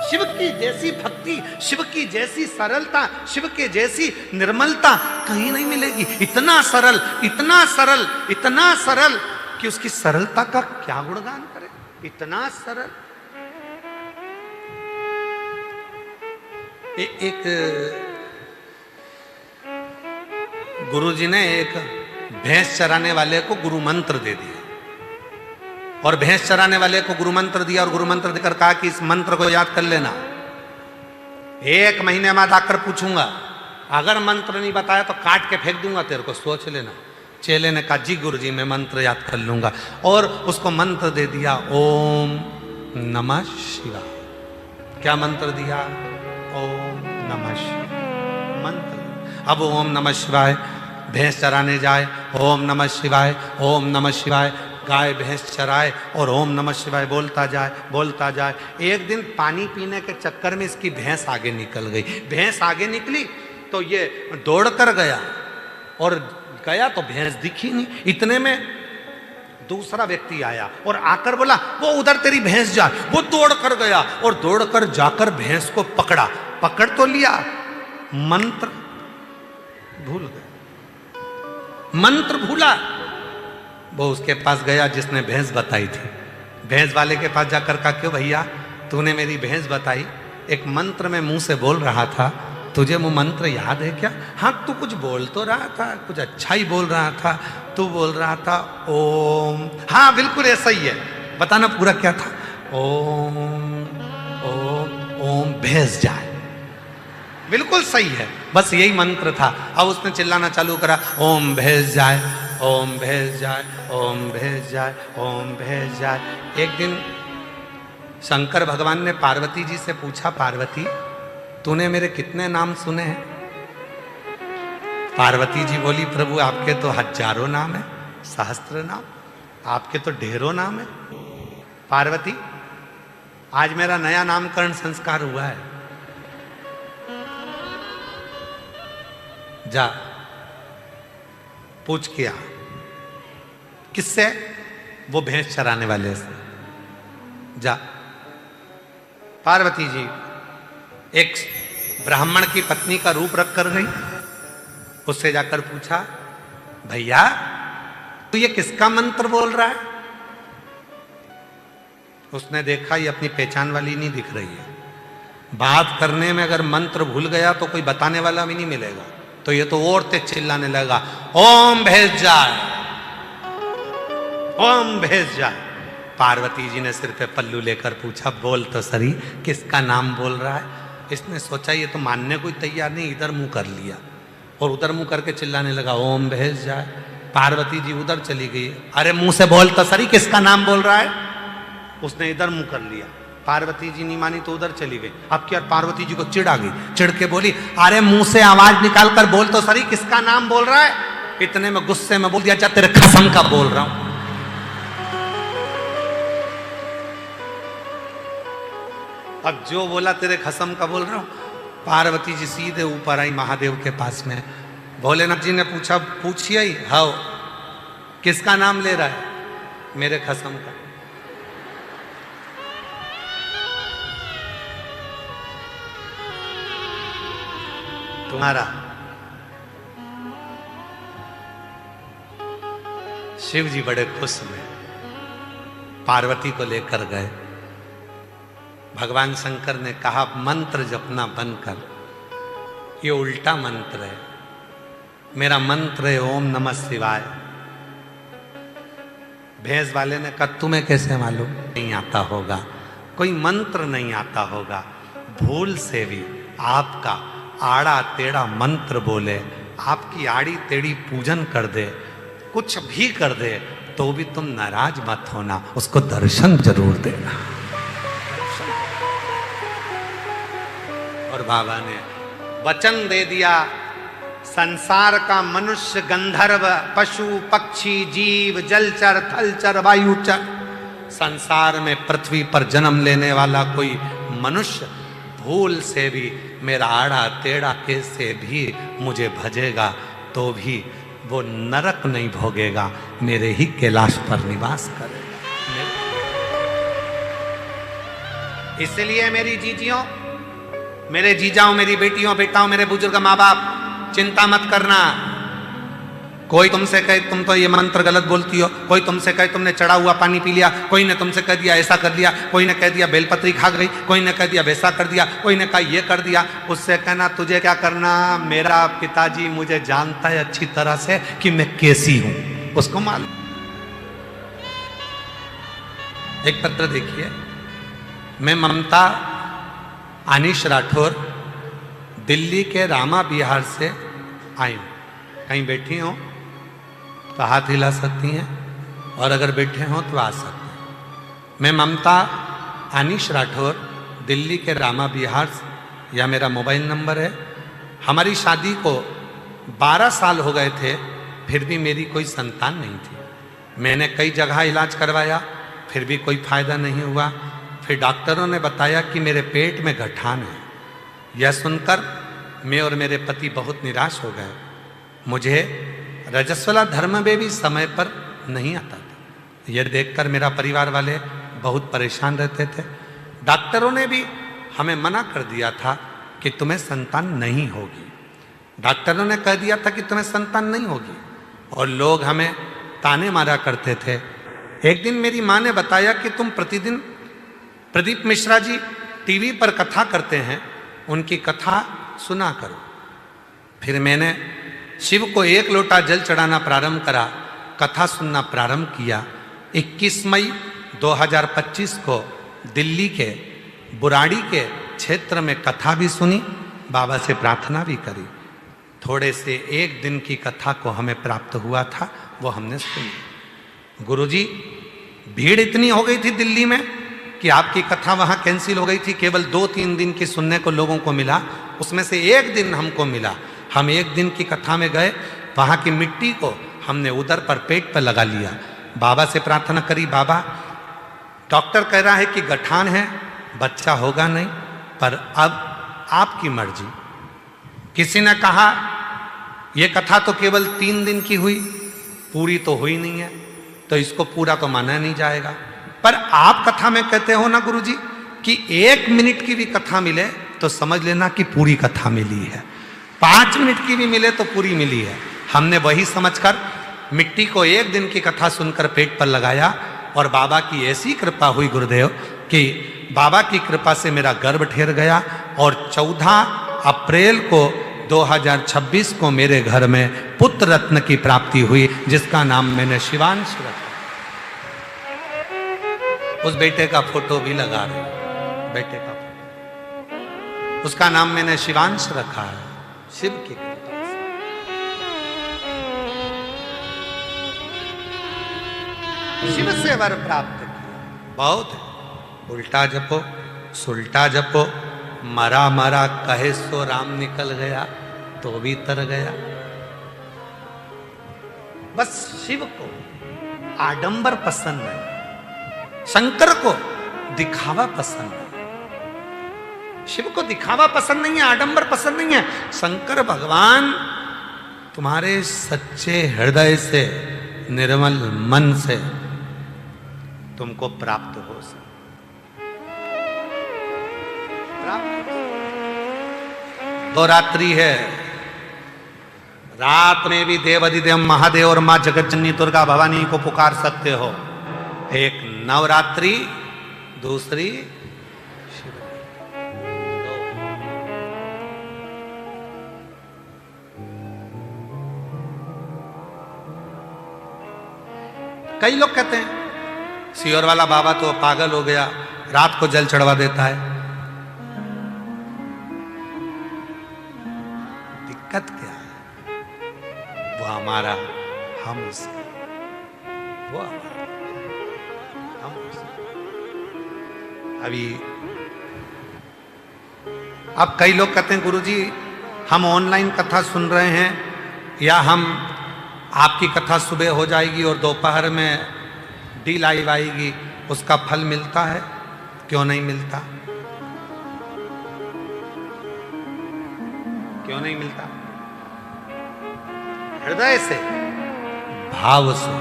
B: शिव की जैसी भक्ति, शिव की जैसी सरलता, शिव के जैसी निर्मलता कहीं नहीं मिलेगी। इतना सरल, इतना सरल, इतना सरल कि उसकी सरलता का क्या गुणगान करें, इतना सरल। एक गुरुजी ने एक भैंस चराने वाले को गुरु मंत्र दे दिया और भैंस चराने वाले को गुरु मंत्र दिया और गुरु मंत्र देकर कहा कि इस मंत्र को याद कर लेना, 1 महीने बाद आकर पूछूंगा, अगर मंत्र नहीं बताया तो काट के फेंक दूंगा तेरे को, सोच लेना। चेले ने कहा, जी गुरुजी मैं मंत्र याद कर लूंगा, और उसको मंत्र दे दिया, ओम नमः शिवाय। क्या मंत्र दिया? ओम नमः शिवाय मंत्र। अब ओम नमः शिवाय भैंस चराने जाए, ओम नमः शिवाय, ओम नमः शिवाय, गाय भैंस चराए और ओम नमः शिवाय बोलता जाए, बोलता जाए। एक दिन पानी पीने के चक्कर में इसकी भैंस आगे निकल गई। भैंस आगे निकली तो ये दौड़ कर गया और गया तो भैंस दिखी नहीं। इतने में दूसरा व्यक्ति आया और आकर बोला, वो उधर तेरी भैंस जा। वो दौड़ कर गया और दौड़ कर जाकर भैंस को पकड़ा। पकड़ तो लिया, मंत्र भूल गया, मंत्र भूला। वो उसके पास गया जिसने भैंस बताई थी। भैंस वाले के पास जाकर कहा, क्यों भैया तूने मेरी भैंस बताई, एक मंत्र में मुंह से बोल रहा था, तुझे वो मंत्र याद है क्या? हाँ तू कुछ बोल तो रहा था, कुछ अच्छा ही बोल रहा था, तू बोल रहा था ओम। हाँ बिल्कुल ऐसा ही है, बताना पूरा क्या था? ओम ओम ओम भैंस जाए। बिल्कुल सही है, बस यही मंत्र था। अब उसने चिल्लाना चालू करा, ओम भैंस जाए, ओम भैंस जाए, ओम भैंस जाए, ओम भैंस जाए। एक दिन शंकर भगवान ने पार्वती जी से पूछा, पार्वती तूने मेरे कितने नाम सुने हैं? पार्वती जी बोली, प्रभु आपके तो हजारों नाम है, सहस्त्र नाम, आपके तो ढेरों नाम है। पार्वती आज मेरा नया नामकरण संस्कार हुआ है, जा पूछ किया। किससे? वो भैंस चराने वाले से। जा। पार्वती जी एक ब्राह्मण की पत्नी का रूप रख कर गई, उससे जाकर पूछा, भैया तू ये किसका मंत्र बोल रहा है? उसने देखा ये अपनी पहचान वाली नहीं दिख रही है। बात करने में अगर मंत्र भूल गया तो कोई बताने वाला भी नहीं मिलेगा, तो ये तो और तेज चिल्लाने लगा, ओम भैंस जाए, ओम भैंस जाए। पार्वती जी ने सिर पे पल्लू लेकर पूछा, बोल तो सही किसका नाम बोल रहा है? इसने सोचा ये तो मानने को ही तैयार नहीं, इधर मुंह कर लिया और उधर मुंह करके चिल्लाने लगा, ओम भेज जाए। पार्वती जी उधर चली गई, अरे मुंह से बोल तो सही, किसका नाम बोल रहा है? उसने इधर मुंह कर लिया, पार्वती जी नहीं मानी तो उधर चली गई। अब क्या, पार्वती जी को चिढ़ आ गई, चिढ़ के बोली, अरे मुंह से आवाज निकाल कर बोल तो सही, किसका नाम बोल रहा है? इतने में गुस्से में बोल दिया, जा तेरे कसम का बोल रहा हूं। अब जो बोला तेरे कसम का बोल रहा हूं, पार्वती जी सीधे ऊपर आई महादेव के पास में। भोलेनाथ जी ने पूछा, पूछिए ही, हाँ किसका नाम ले रहा है? मेरे कसम का। तुम्हारा। शिव जी बड़े खुश हुए, पार्वती को लेकर गए। भगवान शंकर ने कहा, मंत्र जपना बंद कर, ये उल्टा मंत्र है, मेरा मंत्र है ओम नमः शिवाय। भैंस वाले ने कहा, तुम्हें कैसे मालूम? नहीं आता होगा, कोई मंत्र नहीं आता होगा, भूल से भी आपका आड़ा टेढ़ा मंत्र बोले, आपकी आड़ी टेढ़ी पूजन कर दे, कुछ भी कर दे, तो भी तुम नाराज मत होना, उसको दर्शन जरूर देना। और बाबा ने वचन दे दिया, संसार का मनुष्य, गंधर्व, पशु, पक्षी, जीव, जलचर, थलचर, वायुचर, संसार में पृथ्वी पर जन्म लेने वाला कोई मनुष्य भूल से भी मेरा आड़ा टेढ़ा कैसे भी मुझे भजेगा तो भी वो नरक नहीं भोगेगा, मेरे ही कैलाश पर निवास करेगा। इसलिए मेरी जीजियों, मेरे जीजाओं, मेरी बेटियों, बेटाओं, मेरे बुजुर्ग माँ बाप, चिंता मत करना। कोई तुमसे कहे तुम तो ये मंत्र गलत बोलती हो, कोई तुमसे कहे तुमने चढ़ा हुआ पानी पी लिया, कोई ने तुमसे कह दिया ऐसा कर लिया, कोई ने कह दिया बेलपत्री खा गई, कोई ने कह दिया वैसा कर दिया, कोई ने कहा ये कर दिया, उससे कहना तुझे क्या करना, मेरा पिताजी मुझे जानता है अच्छी तरह से कि मैं कैसी हूं, उसको मालूम। एक पत्र देखिए, मैं ममता अनीश राठौर दिल्ली के रामा बिहार से आई हूँ। कहीं बैठी हो तो हाथ हिला सकती हैं, और अगर बैठे हो तो आ सकते हैं। मैं ममता अनीश राठौर दिल्ली के रामा बिहार से, यह मेरा मोबाइल नंबर है। हमारी शादी को 12 साल हो गए थे, फिर भी मेरी कोई संतान नहीं थी। मैंने कई जगह इलाज करवाया, फिर भी कोई फायदा नहीं हुआ। फिर डॉक्टरों ने बताया कि मेरे पेट में गठान है। यह सुनकर मैं और मेरे पति बहुत निराश हो गए। मुझे रजस्वला धर्म में भी समय पर नहीं आता था। यह देखकर मेरा परिवार वाले बहुत परेशान रहते थे। डॉक्टरों ने भी हमें मना कर दिया था कि तुम्हें संतान नहीं होगी। डॉक्टरों ने कह दिया था कि तुम्हें संतान नहीं होगी, और लोग हमें ताने मारा करते थे। एक दिन मेरी माँ ने बताया कि तुम प्रतिदिन प्रदीप मिश्रा जी टीवी पर कथा करते हैं, उनकी कथा सुना करो। फिर मैंने शिव को 1 लोटा जल चढ़ाना प्रारंभ करा, कथा सुनना प्रारंभ किया। 21 मई 2025 को दिल्ली के बुराड़ी के क्षेत्र में कथा भी सुनी, बाबा से प्रार्थना भी करी। थोड़े से 1 दिन की कथा को हमें प्राप्त हुआ था, वो हमने सुनी। गुरुजी, भीड़ इतनी हो गई थी दिल्ली में कि आपकी कथा वहां कैंसिल हो गई थी। केवल 2-3 दिन की सुनने को लोगों को मिला, उसमें से 1 दिन हमको मिला। हम 1 दिन की कथा में गए, वहां की मिट्टी को हमने उधर पर पेट पर लगा लिया। बाबा से प्रार्थना करी, बाबा डॉक्टर कह रहा है कि गठान है, बच्चा होगा नहीं, पर अब आपकी मर्जी। किसी ने कहा यह कथा तो केवल 3 दिन की हुई, पूरी तो हुई नहीं है, तो इसको पूरा तो माना नहीं जाएगा। पर आप कथा में कहते हो ना गुरुजी कि 1 मिनट की भी कथा मिले तो समझ लेना कि पूरी कथा मिली है, 5 मिनट की भी मिले तो पूरी मिली है। हमने वही समझकर मिट्टी को 1 दिन की कथा सुनकर पेट पर लगाया, और बाबा की ऐसी कृपा हुई गुरुदेव कि बाबा की कृपा से मेरा गर्भ ठहर गया, और 14 अप्रैल को 2026 को मेरे घर में पुत्र रत्न की प्राप्ति हुई, जिसका नाम मैंने शिवांश रखा। उस बेटे का फोटो भी लगा रहे, बेटे का फोटो। उसका नाम मैंने शिवांश रखा है, शिव की कृपा से। शिव से वर प्राप्त किया। बहुत है। उल्टा जपो, सुल्टा जपो, मरा मरा कहे सो राम निकल गया तो भी तर गया। बस शिव को आडंबर पसंद है, शंकर को दिखावा पसंद है। शिव को दिखावा पसंद नहीं है, आडंबर पसंद नहीं है। शंकर भगवान तुम्हारे सच्चे हृदय से, निर्मल मन से तुमको प्राप्त हो सके। दो रात्रि है, रात में भी देवाधिदेव महादेव और मां जगतजननी दुर्गा भवानी को पुकार सकते हो। एक नवरात्रि, दूसरी शिव। कई लोग कहते हैं सियोर वाला बाबा तो पागल हो गया, रात को जल चढ़वा देता है। दिक्कत क्या है? वो हमारा, हम उसका। वो हमारा, हम उसका। अभी अब कई लोग कहते हैं गुरुजी हम ऑनलाइन कथा सुन रहे हैं, या हम आपकी कथा सुबह हो जाएगी और दोपहर में डी लाइव आएगी, उसका फल मिलता है? क्यों नहीं मिलता? क्यों नहीं मिलता? हृदय से, भाव से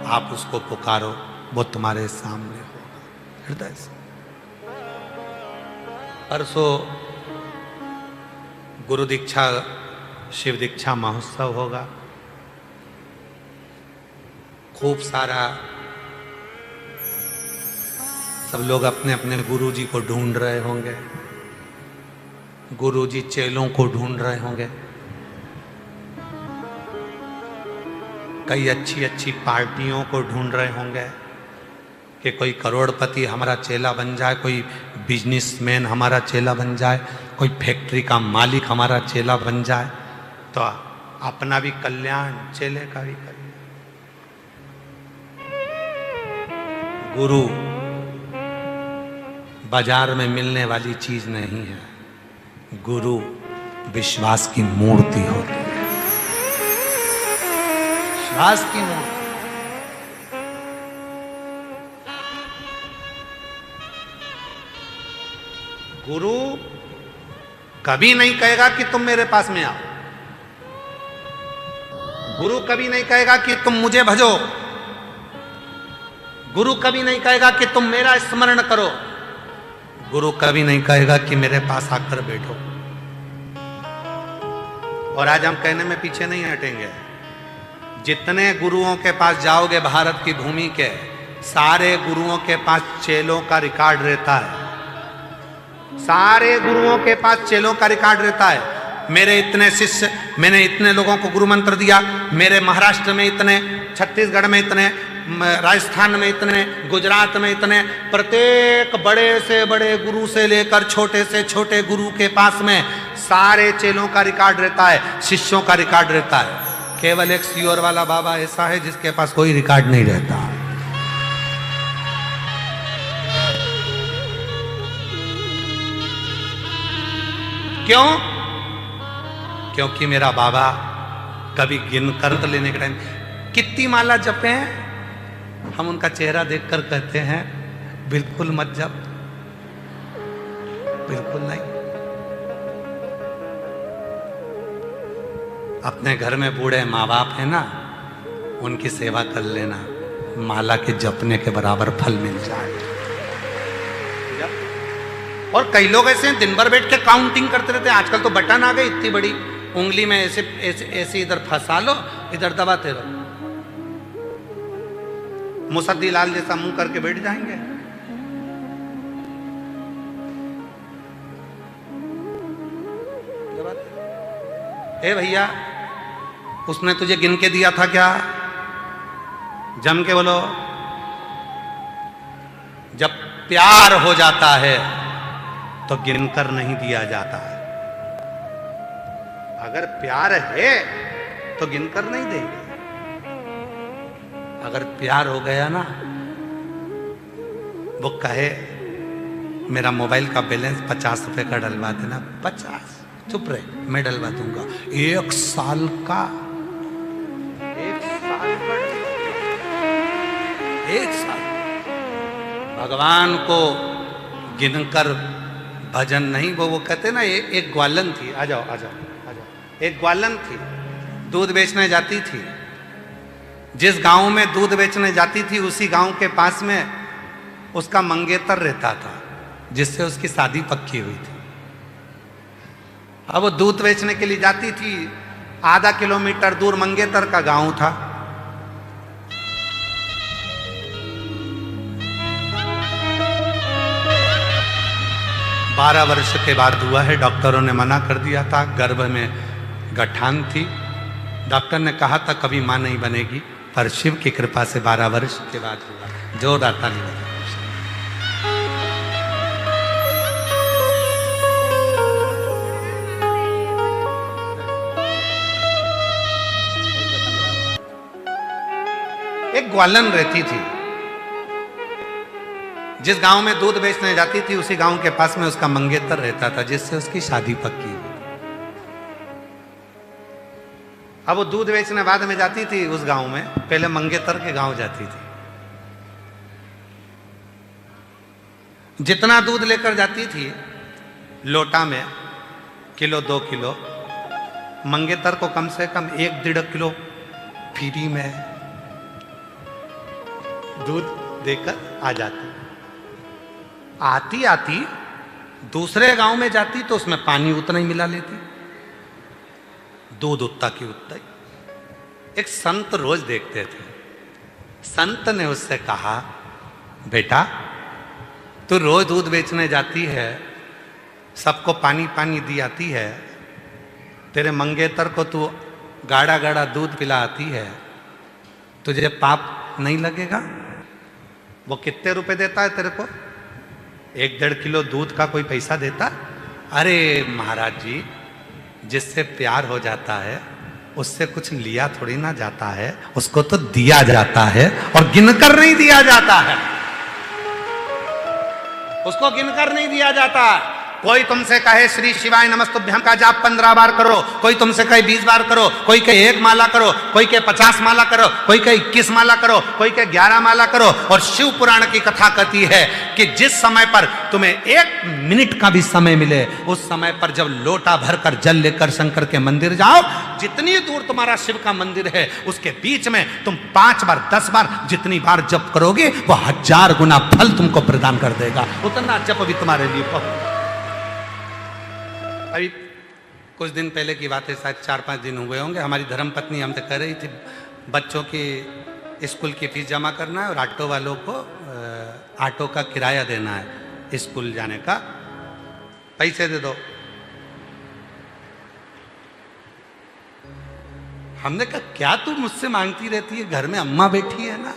B: आप उसको पुकारो, वो तुम्हारे सामने होगा, हृदय से। परसों गुरु दीक्षा, शिव दीक्षा महोत्सव होगा। खूब सारा सब लोग अपने अपने गुरुजी को ढूंढ रहे होंगे, गुरुजी चेलों को ढूंढ रहे होंगे। कई अच्छी अच्छी पार्टियों को ढूंढ रहे होंगे कि कोई करोड़पति हमारा चेला बन जाए, कोई बिजनेसमैन हमारा चेला बन जाए, कोई फैक्ट्री का मालिक हमारा चेला बन जाए, तो अपना भी कल्याण, चेले का भी कल्याण। गुरु बाजार में मिलने वाली चीज नहीं है, गुरु विश्वास की मूर्ति होती है, विश्वास की मूर्ति। गुरु कभी नहीं कहेगा कि तुम मेरे पास में आओ, गुरु कभी नहीं कहेगा कि तुम मुझे भजो, गुरु कभी नहीं कहेगा कि तुम मेरा स्मरण करो, गुरु कभी नहीं कहेगा कि मेरे पास आकर बैठो। और आज हम कहने में पीछे नहीं हटेंगे। जितने गुरुओं के पास जाओगे भारत की भूमि के, सारे गुरुओं के पास चेलों का रिकॉर्ड रहता है, सारे गुरुओं के पास चेलों का रिकॉर्ड रहता है। मेरे इतने शिष्य, मैंने इतने लोगों को गुरु मंत्र दिया, मेरे महाराष्ट्र में इतने, छत्तीसगढ़ में इतने, राजस्थान में इतने, गुजरात में इतने। प्रत्येक बड़े से बड़े गुरु से लेकर छोटे से छोटे गुरु के पास में सारे चेलों का रिकॉर्ड रहता है, शिष्यों का रिकॉर्ड रहता है। केवल एक सियोर वाला बाबा ऐसा है जिसके पास कोई रिकॉर्ड नहीं रहता। क्यों? क्योंकि मेरा बाबा कभी गिनकर तो लेने के टाइम कितनी माला जपे हैं, हम उनका चेहरा देखकर कहते हैं बिल्कुल मत जप, बिल्कुल नहीं। अपने घर में बूढ़े माँ बाप है ना, उनकी सेवा कर लेना, माला के जपने के बराबर फल मिल जाए। और कई लोग ऐसे हैं दिन भर बैठ के काउंटिंग करते रहते हैं। आजकल तो बटन आ गए, इतनी बड़ी उंगली में ऐसे ऐसे ऐसे इधर फंसा लो, इधर दबाते रहो, मुसद्दी लाल जैसा मुंह करके बैठ जाएंगे। ए भैया, उसने तुझे गिन के दिया था क्या? जम के बोलो। जब प्यार हो जाता है तो गिनकर नहीं दिया जाता है। अगर प्यार है तो गिनकर नहीं देंगे। अगर प्यार हो गया ना, वो कहे मेरा मोबाइल का बैलेंस 50 रुपए का डलवा देना, 50 चुप रहे, मैं डलवा दूंगा। 1 साल का, 1 साल का, 1 साल। भगवान को गिनकर भजन नहीं, वो कहते ना, एक ग्वालन थी, आ जाओ आ जाओ आ जाओ, एक ग्वालन थी, दूध बेचने जाती थी। जिस गांव में दूध बेचने जाती थी उसी गांव के पास में उसका मंगेतर रहता था, जिससे उसकी शादी पक्की हुई थी। अब वो दूध बेचने के लिए जाती थी, आधा किलोमीटर दूर मंगेतर का गांव था। बारह वर्ष के बाद हुआ है, डॉक्टरों ने मना कर दिया था, गर्भ में गठान थी। डॉक्टर ने कहा था कभी मां नहीं बनेगी, पर शिव की कृपा से 12 वर्ष के बाद हुआ। जोरदार ताली बजाओ। एक ग्वालन रहती थी, जिस गांव में दूध बेचने जाती थी उसी गांव के पास में उसका मंगेतर रहता था, जिससे उसकी शादी पक्की हुई। अब वो दूध बेचने बाद में जाती थी उस गांव में, पहले मंगेतर के गांव जाती थी। जितना दूध लेकर जाती थी लोटा में, किलो 2 किलो, मंगेतर को कम से कम 1-1.5 किलो फ्री में दूध देकर आ जाती। आती आती दूसरे गांव में जाती तो उसमें पानी उतना ही मिला लेती, दूध उतना की उतना ही। एक संत रोज देखते थे, संत ने उससे कहा, बेटा तू रोज दूध बेचने जाती है, सबको पानी पानी दी आती है, तेरे मंगेतर को तू गाढ़ा गाढ़ा दूध पिलाती है, तुझे पाप नहीं लगेगा? वो कितने रुपए देता है तेरे को? 1-1.5 किलो दूध का कोई पैसा देता? अरे महाराज जी, जिससे प्यार हो जाता है उससे कुछ लिया थोड़ी ना जाता है, उसको तो दिया जाता है, और गिनकर नहीं दिया जाता है, उसको गिनकर नहीं दिया जाता। कोई तुमसे कहे श्री शिवाय नमस्तुभ्यं का जाप 15 बार करो, कोई तुमसे कहे 20 बार करो, कोई कहे 1 माला करो, कोई कहे 50 माला करो, कोई कहे 21 माला करो, कोई कहे 11 माला करो। और शिव पुराण की कथा कहती है कि जिस समय पर तुम्हें 1 मिनट का भी समय मिले, उस समय पर जब लोटा भरकर जल लेकर शंकर के मंदिर जाओ, जितनी दूर तुम्हारा शिव का मंदिर है उसके बीच में तुम 5 बार 10 बार जितनी बार जप करोगे वो 1000 गुना फल तुमको प्रदान कर देगा। उतना जप भी तुम्हारे लिए बहुत। अभी कुछ दिन पहले की बात है, शायद 4-5 दिन हुए होंगे, हमारी धर्मपत्नी हमसे कह रही थी बच्चों की स्कूल की फीस जमा करना है और ऑटो वालों को ऑटो का किराया देना है स्कूल जाने का, पैसे दे दो। हमने कहा क्या तू मुझसे मांगती रहती है, घर में अम्मा बैठी है ना,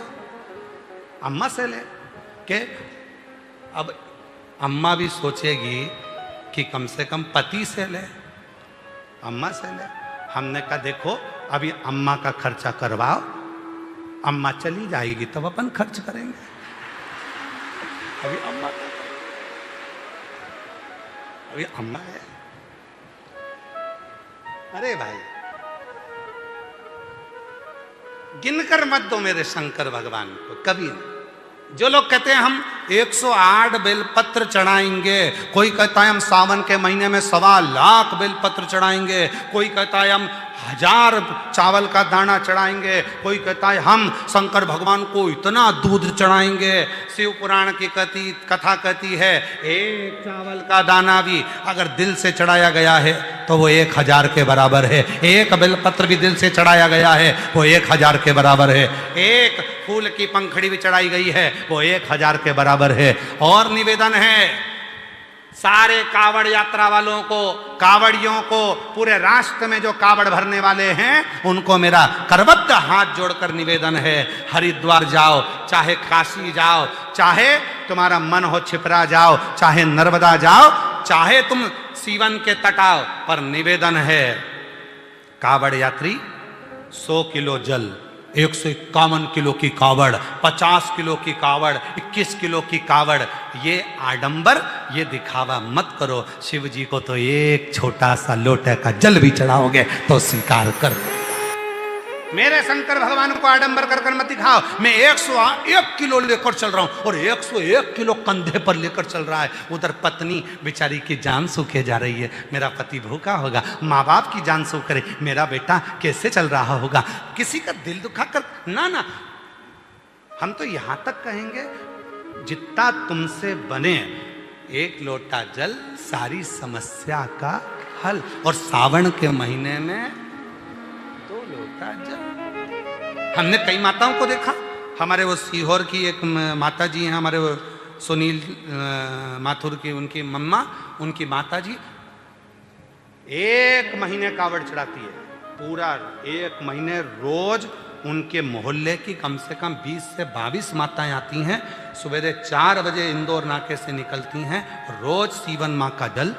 B: अम्मा से ले के। अब अम्मा भी सोचेगी कि कम से कम पति से ले, अम्मा से ले। हमने कहा देखो अभी अम्मा का खर्चा करवाओ, अम्मा चली जाएगी तब अपन खर्च करेंगे, अभी अम्मा का, अभी अम्मा है। अरे भाई गिनकर मत दो मेरे शंकर भगवान को कभी नहीं। जो लोग कहते हैं हम 108 बेलपत्र चढ़ाएंगे, कोई कहता है हम सावन के महीने में 1.25 लाख बेलपत्र चढ़ाएंगे, कोई कहता है हम 1000 चावल का दाना चढ़ाएंगे, कोई कहता है हम शंकर भगवान को इतना दूध चढ़ाएंगे। शिव पुराण की कथा कहती है एक चावल का दाना भी अगर दिल से चढ़ाया गया है तो वो 1000 के बराबर है, एक बेलपत्र भी दिल से चढ़ाया गया है वो 1000 के बराबर है, एक फूल की पंखड़ी भी चढ़ाई गई है वो 1000 के बराबर है। और निवेदन है सारे कावड़ यात्रा वालों को, कावड़ियों को, पूरे राष्ट्र में जो कावड़ भरने वाले हैं उनको मेरा करबद्ध हाथ जोड़कर निवेदन है, हरिद्वार जाओ, चाहे काशी जाओ, चाहे तुम्हारा मन हो छिपरा जाओ, चाहे नर्मदा जाओ, चाहे तुम सीवन के तटाओ, पर निवेदन है कावड़ यात्री 100 किलो जल, 151 किलो की कावड़, 50 किलो की कावड़, 21 किलो की कावड़, ये आडंबर, ये दिखावा मत करो। शिव जी को तो एक छोटा सा लोटे का जल भी चढ़ाओगे तो स्वीकार कर लो। मेरे शंकर भगवान को आडंबर कर मत दिखाओ। मैं 101 किलो लेकर चल रहा हूं और 101 किलो कंधे पर लेकर चल रहा है। उधर पत्नी बेचारी की जान सूखे जा रही है, मेरा पति भूखा होगा। माँ बाप की जान सूख रही, मेरा बेटा कैसे चल रहा होगा। किसी का दिल दुखा कर ना, हम तो यहां तक कहेंगे जितना तुमसे बने एक लोटा जल सारी समस्या का हल। और सावन के महीने में 2 लोटा जल। हमने कई माताओं को देखा, हमारे वो सीहोर की एक माता जी हैं, हमारे वो सुनील माथुर की उनकी मम्मा, उनकी माता जी 1 महीने कावड़ चढ़ाती है, पूरा 1 महीने। रोज उनके मोहल्ले की कम से कम 20 से 22 माताएं आती हैं, सवेरे 4 बजे इंदौर नाके से निकलती हैं, रोज सीवन माँ का जल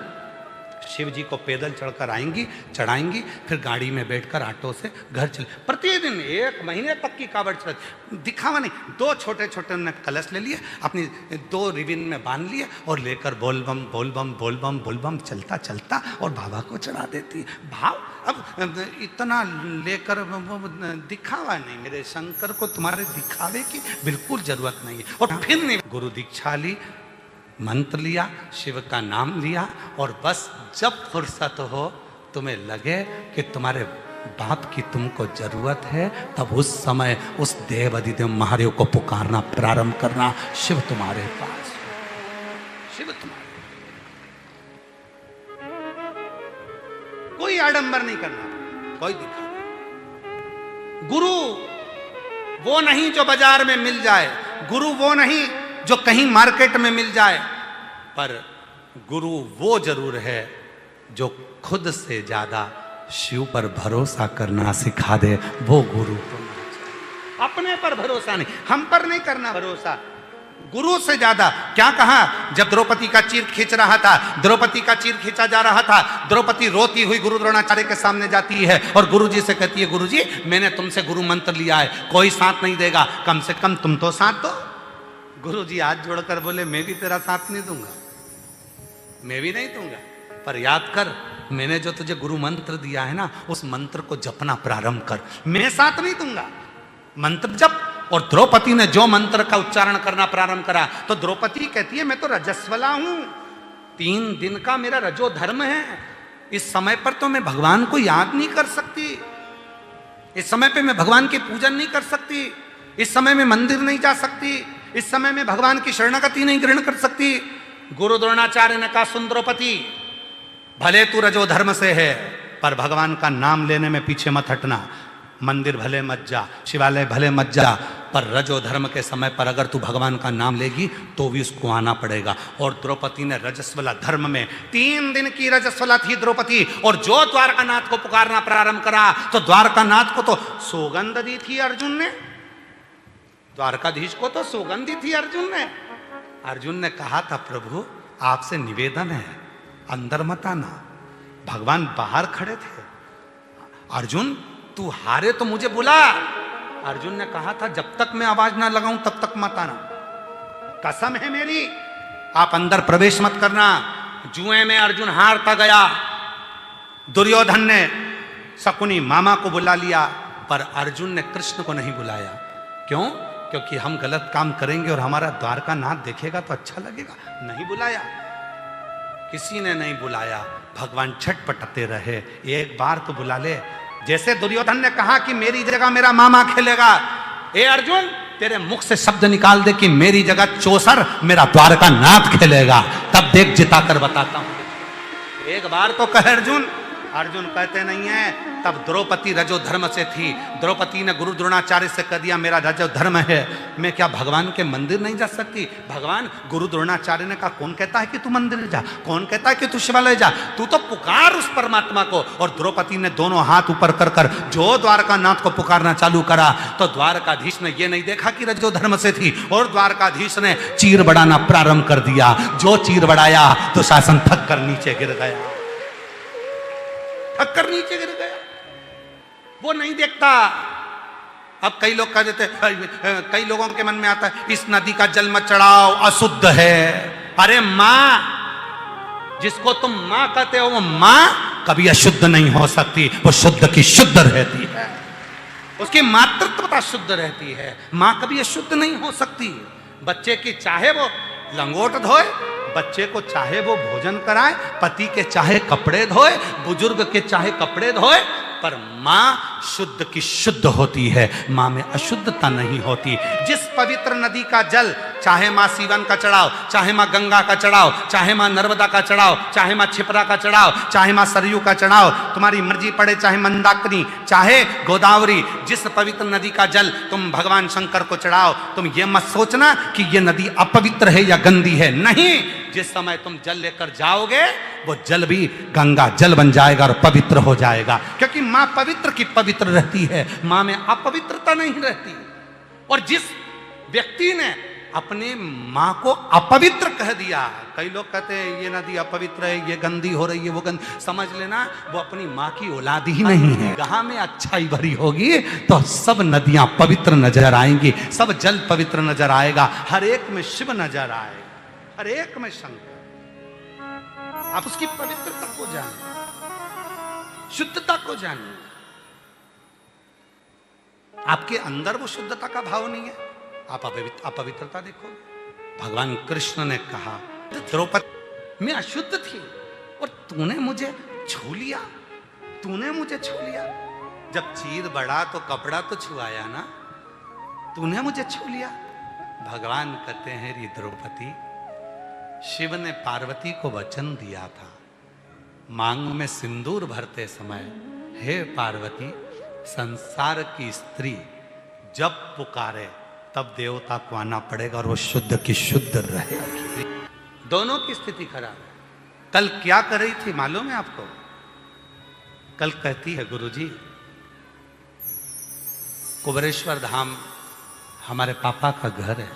B: शिव जी को पैदल चढ़कर आएंगी, चढ़ाएंगी, फिर गाड़ी में बैठकर ऑटो से घर चले। प्रतिदिन 1 महीने तक की कावड़ चढ़, दिखावा नहीं। 2 छोटे छोटे उन्होंने कलश ले लिए, अपनी 2 रिबिन में बांध लिए और लेकर बोल बम बोल बम बोल बम बोल बम चलता चलता और बाबा को चढ़ा देती। भाव अब इतना लेकर दिखावा नहीं। मेरे शंकर को तुम्हारे दिखावे की बिल्कुल जरूरत नहीं है। और फिर नहीं, गुरु दीक्षा ली, मंत्र लिया, शिव का नाम लिया, और बस जब फुर्सत हो, तुम्हें लगे कि तुम्हारे बाप की तुमको जरूरत है, तब उस समय उस देव अधिदेव महादेव को पुकारना प्रारंभ करना। शिव तुम्हारे पास, शिव तुम्हारे, कोई आडंबर नहीं करना, कोई दिखा। गुरु वो नहीं जो बाजार में मिल जाए, गुरु वो नहीं जो कहीं मार्केट में मिल जाए, पर गुरु वो जरूर है जो खुद से ज्यादा शिव पर भरोसा करना सिखा दे। वो गुरु अपने पर भरोसा नहीं, हम पर नहीं करना भरोसा, गुरु से ज्यादा। क्या कहा जब द्रौपदी का चीर खींच रहा था, द्रौपदी का चीर खींचा जा रहा था, द्रौपदी रोती हुई गुरु द्रोणाचार्य के सामने जाती है और गुरु जी से कहती है, गुरु जी मैंने तुमसे गुरु मंत्र लिया है, कोई साथ नहीं देगा, कम से कम तुम तो साथ दो। गुरु जी हाथ जोड़कर बोले, मैं भी तेरा साथ नहीं दूंगा, मैं भी नहीं दूंगा, पर याद कर मैंने जो तुझे गुरु मंत्र दिया है ना, उस मंत्र को जपना प्रारंभ कर, मैं साथ नहीं दूंगा, मंत्र जप। और द्रौपदी ने जो मंत्र का उच्चारण करना प्रारंभ करा, तो द्रौपदी कहती है, मैं तो रजस्वला हूं, 3 दिन का मेरा रजो धर्म है, इस समय पर तो मैं भगवान को याद नहीं कर सकती, इस समय पे मैं भगवान की पूजन नहीं कर सकती, इस समय में मंदिर नहीं जा सकती, इस समय में भगवान की शरणागति नहीं ग्रहण कर सकती। गुरु द्रोणाचार्य ने कहा, सुन द्रौपदी, भले तू रजो धर्म से है, पर भगवान का नाम लेने में पीछे मत हटना। मंदिर भले मत जा, शिवालय भले मत जा, पर रजो धर्म के समय पर अगर तू भगवान का नाम लेगी तो भी उसको आना पड़ेगा। और द्रौपदी ने रजस्वला धर्म में 3 दिन की रजस्वला थी द्रौपदी, और जो द्वारकानाथ को पुकारना प्रारंभ करा, तो द्वारकानाथ को तो सौगंध दी थी अर्जुन ने, द्वारकाधीश को तो सौगंध दी थी अर्जुन ने। अर्जुन ने कहा था, प्रभु आपसे निवेदन है, अंदर मत आना। भगवान बाहर खड़े थे, अर्जुन तू हारे तो मुझे बुला। अर्जुन ने कहा था, जब तक मैं आवाज ना लगाऊं तब तक मत आना, कसम है मेरी, आप अंदर प्रवेश मत करना। जुए में अर्जुन हारता गया, दुर्योधन ने शकुनी मामा को बुला लिया, पर अर्जुन ने कृष्ण को नहीं बुलाया। क्यों? क्योंकि हम गलत काम करेंगे और हमारा द्वारका नाथ देखेगा तो अच्छा लगेगा, नहीं बुलाया, किसी ने नहीं बुलाया। भगवान छटपटाते रहे, एक बार तो बुला ले। जैसे दुर्योधन ने कहा कि मेरी जगह मेरा मामा खेलेगा, ए अर्जुन तेरे मुख से शब्द निकाल दे कि मेरी जगह चौसर मेरा द्वारका नाथ खेलेगा, तब देख जिता कर बताता हूं। एक बार तो कहे अर्जुन। अर्जुन कहते नहीं है, तब द्रौपदी रजो धर्म से थी। द्रौपदी ने गुरु द्रोणाचार्य से कह दिया मेरा रजो धर्म है, मैं क्या भगवान के मंदिर नहीं जा सकती? भगवान गुरु द्रोणाचार्य ने कहा कौन कहता है कि तू मंदिर जा, कौन कहता है कि तू शिवालय जा, तू तो पुकार उस परमात्मा को। और द्रौपदी ने दोनों हाथ ऊपर कर कर जो द्वारका नाथ को पुकारना चालू करा, तो द्वारकाधीश ने ये नहीं देखा कि रजो धर्म से थी, और द्वारकाधीश ने चीर बढ़ाना प्रारंभ कर दिया। जो चीर बढ़ाया तो शासन थक कर नीचे गिर गया, थक कर नीचे गिर गया। वो नहीं देखता। अब कई लोग कह देते, कई लोगों के मन में आता है इस नदी का जल मत चढ़ाओ, अशुद्ध है। अरे मां, जिसको तुम मां कहते हो वो मां कभी अशुद्ध नहीं हो सकती, वो शुद्ध की शुद्ध रहती है, उसकी मातृत्वता शुद्ध रहती है। मां कभी अशुद्ध नहीं हो सकती। बच्चे की चाहे वो लंगोट धोए, बच्चे को चाहे वो भोजन कराए, पति के चाहे कपड़े धोए, बुजुर्ग के चाहे कपड़े धोए, पर मां शुद्ध की शुद्ध होती है, मां में अशुद्धता नहीं होती। जिस पवित्र नदी का जल, चाहे मां सीवन का चढ़ाओ, चाहे मां गंगा का चढ़ाओ, चाहे मां नर्मदा का चढ़ाओ, चाहे मां क्षिप्रा का चढ़ाओ, चाहे मां सरयू का चढ़ाओ, तुम्हारी मर्जी पड़े, चाहे मंदाकिनी, चाहे गोदावरी, जिस पवित्र नदी का जल तुम भगवान शंकर को चढ़ाओ, तुम ये मत सोचना कि ये नदी अपवित्र है या गंदी है। नहीं, जिस समय तुम जल लेकर जाओगे वो जल भी गंगा जल बन जाएगा और पवित्र हो जाएगा, क्योंकि मां पवित्र की पवित्र रहती है, मां में अपवित्रता नहीं रहती। और जिस व्यक्ति ने अपने मां को अपवित्र कह दिया, कई लोग कहते हैं ये नदी अपवित्र है, ये गंदी हो रही है, वो गंदी, समझ लेना वो अपनी मां की औलाद ही नहीं है। जहां में अच्छाई भरी होगी तो सब नदियां पवित्र नजर आएंगी, सब जल पवित्र नजर आएगा, हर एक में शिव नजर आएगा, हर एक में शंकर। आप उसकी पवित्रता को जानिए, शुद्धता को जानिए। आपके अंदर वो शुद्धता का भाव नहीं है, आप अपवित्रता देखोगे। भगवान कृष्ण ने कहा द्रौपदी मैं अशुद्ध थी और तूने मुझे छू लिया, तूने मुझे छू लिया। जब चीर बढ़ा तो कपड़ा तो छुआया ना, तूने मुझे छू लिया। भगवान कहते हैं रे द्रौपदी, शिव ने पार्वती को वचन दिया था मांग में सिंदूर भरते समय, हे पार्वती, संसार की स्त्री जब पुकारे तब देवता को आना पड़ेगा और वो शुद्ध की शुद्ध रहेगी। दोनों की स्थिति खराब है। कल क्या कर रही थी मालूम है आपको? कल कहती है गुरुजी, कुबेरेश्वर धाम हमारे पापा का घर है,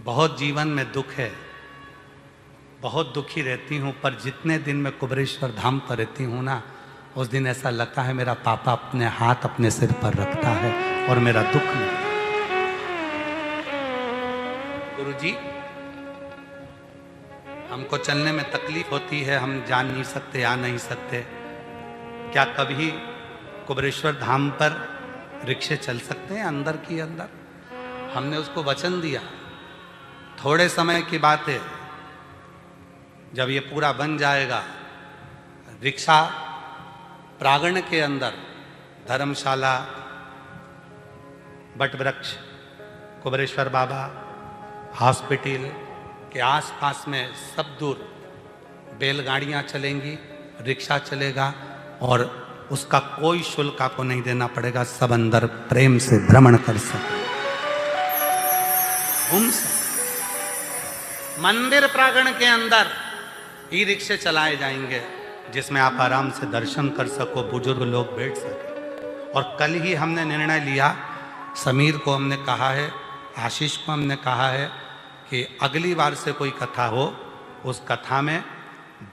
B: बहुत जीवन में दुख है, बहुत दुखी रहती हूँ, पर जितने दिन मैं कुबेरेश्वर धाम पर रहती हूँ ना, उस दिन ऐसा लगता है मेरा पापा अपने हाथ अपने सिर पर रखता है और मेरा दुख नहीं। गुरुजी, हमको चलने में तकलीफ होती है, हम जान नहीं सकते, आ नहीं सकते, क्या कभी कुबेरेश्वर धाम पर रिक्शे चल सकते हैं अंदर की अंदर? हमने उसको वचन दिया, थोड़े समय की बात है, जब ये पूरा बन जाएगा, रिक्शा प्रांगण के अंदर धर्मशाला, बट वृक्ष, कुबेरेश्वर बाबा, हॉस्पिटल के आसपास में सब दूर बैलगाड़ियां चलेंगी, रिक्शा चलेगा और उसका कोई शुल्क आपको नहीं देना पड़ेगा, सब अंदर प्रेम से भ्रमण कर सके, घूम सके। मंदिर प्रांगण के अंदर ई रिक्शे चलाए जाएंगे जिसमें आप आराम से दर्शन कर सको, बुजुर्ग लोग बैठ सके। और कल ही हमने निर्णय लिया, समीर को हमने कहा है, आशीष को हमने कहा है कि अगली बार से कोई कथा हो, उस कथा में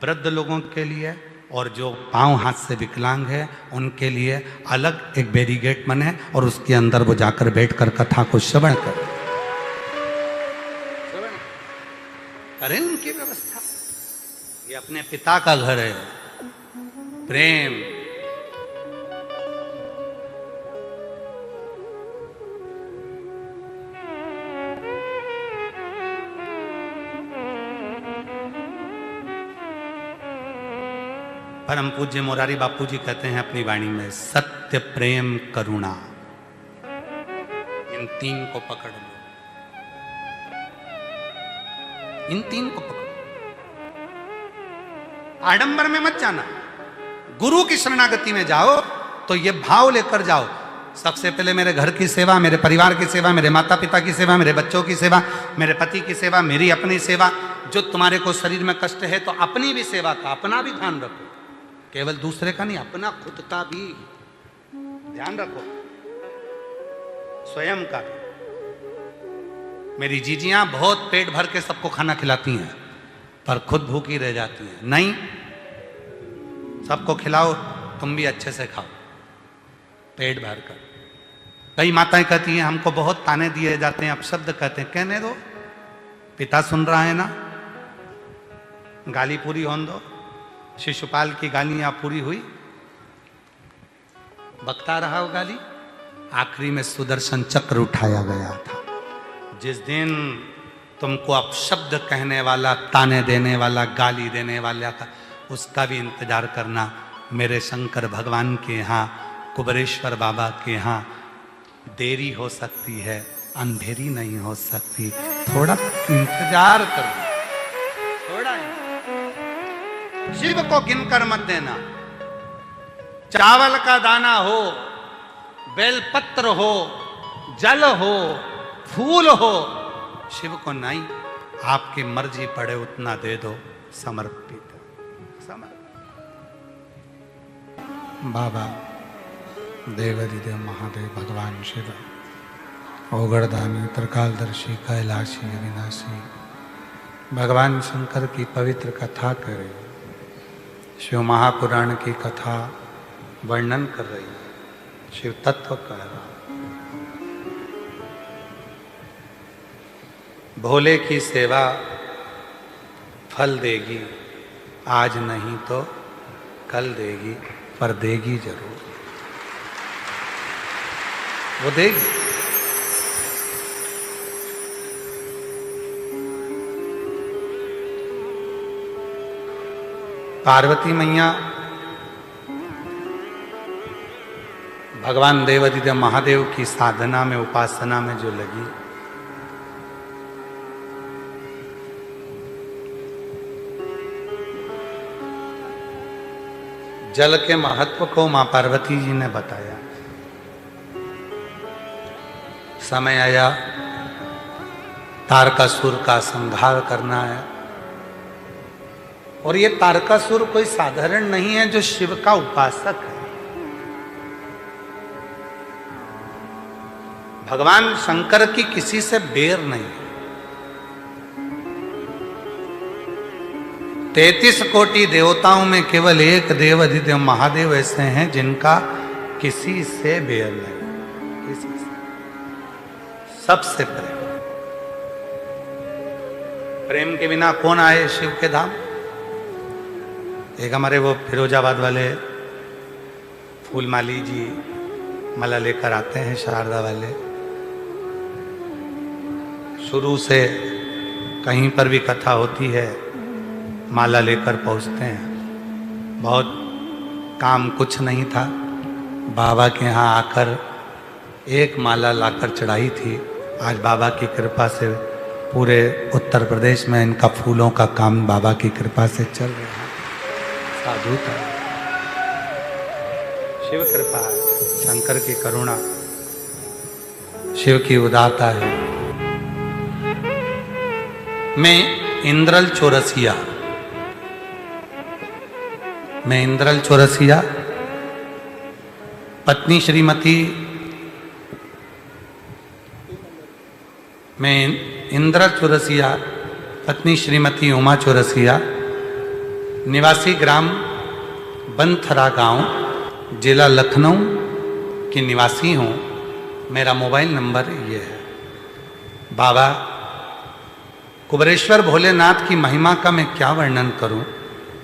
B: वृद्ध लोगों के लिए और जो पांव हाथ से विकलांग है उनके लिए अलग एक बैरिगेट बने और उसके अंदर वो जाकर बैठकर कथा को श्रवण करें, उनकी व्यवस्था। ये अपने पिता का घर है, प्रेम। परम पूज्य मोरारी बापू जी कहते हैं अपनी वाणी में, सत्य, प्रेम, करुणा, इन तीन को पकड़ लो, इन तीन को पकड़ो। आडंबर में मत जाना, गुरु की शरणागति में जाओ तो ये भाव लेकर जाओ, सबसे पहले मेरे घर की सेवा, मेरे परिवार की सेवा, मेरे माता पिता की सेवा, मेरे बच्चों की सेवा, मेरे पति की सेवा, मेरी अपनी सेवा। जो तुम्हारे को शरीर में कष्ट है तो अपनी भी सेवा का, अपना भी ध्यान रखो, केवल दूसरे का नहीं, अपना खुद का भी ध्यान रखो, स्वयं का। मेरी जीजियां बहुत पेट भर के सबको खाना खिलाती हैं पर खुद भूखी रह जाती हैं। नहीं, सबको खिलाओ, तुम भी अच्छे से खाओ पेट भर कर। कई माताएं कहती हैं हमको बहुत ताने दिए जाते हैं, अपशब्द कहते हैं, कहने दो, पिता सुन रहा है ना, गाली पूरी होने दो। शिशुपाल की गालियां पूरी हुई, बकता रहा वो गाली, आखिरी में सुदर्शन चक्र उठाया गया था। जिस दिन तुमको अपशब्द कहने वाला, ताने देने वाला, गाली देने वाला का, उसका भी इंतजार करना। मेरे शंकर भगवान के यहाँ, कुबरेश्वर बाबा के यहाँ देरी हो सकती है, अंधेरी नहीं हो सकती। थोड़ा इंतजार करो, थोड़ा। शिव को गिनकर मत देना। चावल का दाना हो, बेलपत्र हो, जल हो, फूल हो, शिव को नहीं, आपकी मर्जी पड़े उतना दे दो, समर्पित बाबा देवाधिदेव महादेव भगवान शिव, ओगड़दानी, त्रिकालदर्शी, कैलाशी, अविनाशी, भगवान शंकर की पवित्र कथा करे। शिव महापुराण की कथा वर्णन कर रही है, शिव तत्व कह रहा। भोले की सेवा फल देगी, आज नहीं तो कल देगी, पर देगी जरूर, वो देगी। पार्वती मैया भगवान देवाधिदेव महादेव की साधना में, उपासना में जो लगी, जल के महत्व को मां पार्वती जी ने बताया। समय आया तारकासुर का संहार करना है, और ये तारकासुर कोई साधारण नहीं है जो शिव का उपासक है। भगवान शंकर की किसी से बेर नहीं है। 33 कोटि देवताओं में केवल एक देवाधिदेव महादेव ऐसे हैं जिनका किसी से बेर नहीं, किसी से, सबसे प्रेम। प्रेम के बिना कौन आए शिव के धाम। एक हमारे वो फिरोजाबाद वाले फूलमाली जी माला लेकर आते हैं, शारदा वाले, शुरू से कहीं पर भी कथा होती है माला लेकर पहुंचते हैं। बहुत काम कुछ नहीं था, बाबा के यहाँ आकर एक माला लाकर चढ़ाई थी। आज बाबा की कृपा से पूरे उत्तर प्रदेश में इनका फूलों का काम बाबा की कृपा से चल रहा है। साधु था, शिव कृपा है, शंकर की करुणा, शिव की उदारता है। मैं इंद्रल चौरसिया, मैं इंद्रल चौरसिया, पत्नी श्रीमती, मैं इंद्रल चौरसिया, पत्नी श्रीमती उमा चौरसिया, निवासी ग्राम बनथरा गांव, जिला लखनऊ की निवासी हूँ। मेरा मोबाइल नंबर ये है। बाबा कुबरेश्वर भोलेनाथ की महिमा का मैं क्या वर्णन करूं,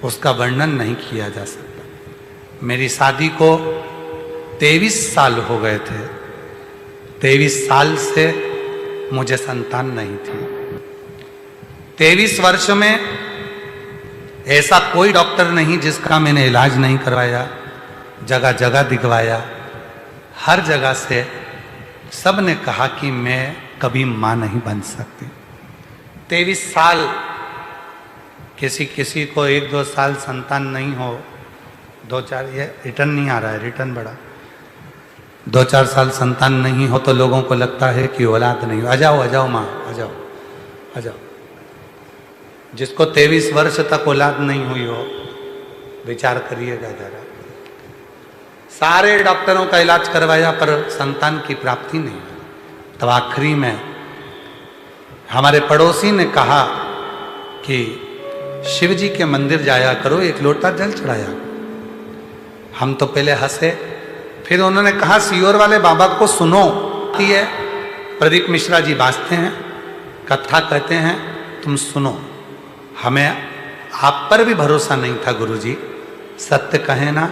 B: उसका वर्णन नहीं किया जा सकता। मेरी शादी को 23 साल हो गए थे। 23 साल से मुझे संतान नहीं थी। 23 वर्ष में ऐसा कोई डॉक्टर नहीं जिसका मैंने इलाज नहीं करवाया, जगह जगह दिखवाया, हर जगह से सब ने कहा कि मैं कभी मां नहीं बन सकती। 23 साल, किसी किसी को 1-2 साल संतान नहीं हो, 2-4 ये रिटर्न नहीं आ रहा है, रिटर्न बढ़ा। 2-4 साल संतान नहीं हो तो लोगों को लगता है कि औलाद नहीं हो। आ जाओ आ जाओ माँ, आ जाओ आ जाओ। जिसको 23 वर्ष तक औलाद नहीं हुई हो, विचार करिएगा जरा। सारे डॉक्टरों का इलाज करवाया पर संतान की प्राप्ति नहीं हुई। तब आखिरी में हमारे पड़ोसी ने कहा कि शिव जी के मंदिर जाया करो, एक लोटा जल चढ़ाया। हम तो पहले हंसे, फिर उन्होंने कहा सीहोर वाले बाबा को सुनो, है प्रदीप मिश्रा जी बाजते हैं, कथा कहते हैं, तुम सुनो। हमें आप पर भी भरोसा नहीं था गुरुजी, सत्य कहे ना,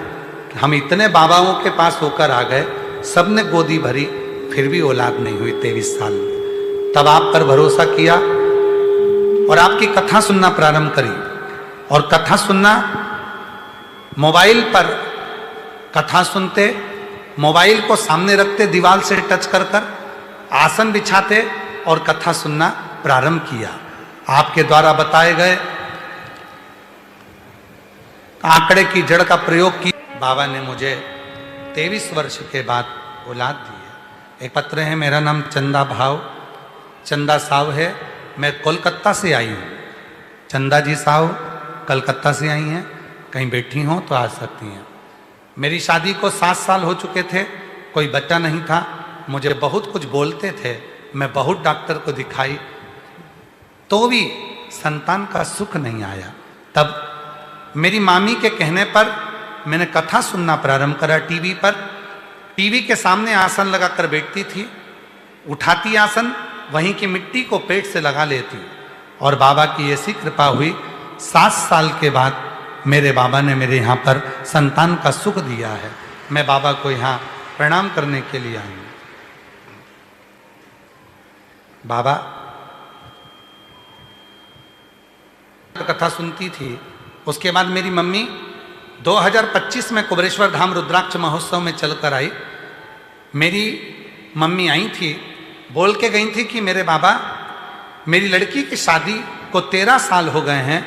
B: हम इतने बाबाओं के पास होकर आ गए, सबने गोदी भरी, फिर भी औलाद नहीं हुई 23 साल में। तब आप पर भरोसा किया और आपकी कथा सुनना प्रारंभ करी। और कथा सुनना, मोबाइल पर कथा सुनते, मोबाइल को सामने रखते, दीवार से टच कर कर आसन बिछाते और कथा सुनना प्रारंभ किया। आपके द्वारा बताए गए आंकड़े की जड़ का प्रयोग किया। बाबा ने मुझे 23 वर्ष के बाद औलाद दी है। एक पत्र है, मेरा नाम चंदा साहु है, मैं कोलकाता से आई हूँ। चंदा जी साहु कलकत्ता से आई हैं, कहीं बैठी हों तो आ सकती हैं। मेरी शादी को 7 साल हो चुके थे, कोई बच्चा नहीं था, मुझे बहुत कुछ बोलते थे, मैं बहुत डॉक्टर को दिखाई तो भी संतान का सुख नहीं आया। तब मेरी मामी के कहने पर मैंने कथा सुनना प्रारंभ करा टीवी पर। टीवी के सामने आसन लगाकर बैठती थी, उठाती आसन, वहीं की मिट्टी को पेट से लगा लेती। और बाबा की ऐसी कृपा हुई, 7 साल के बाद मेरे बाबा ने मेरे यहाँ पर संतान का सुख दिया है। मैं बाबा को यहाँ प्रणाम करने के लिए आई हूँ। बाबा कथा सुनती थी। उसके बाद मेरी मम्मी 2025 में कुबरेश्वर धाम रुद्राक्ष महोत्सव में चलकर आई। मेरी मम्मी आई थी, बोल के गई थी कि मेरे बाबा, मेरी लड़की की शादी को 13 साल हो गए हैं,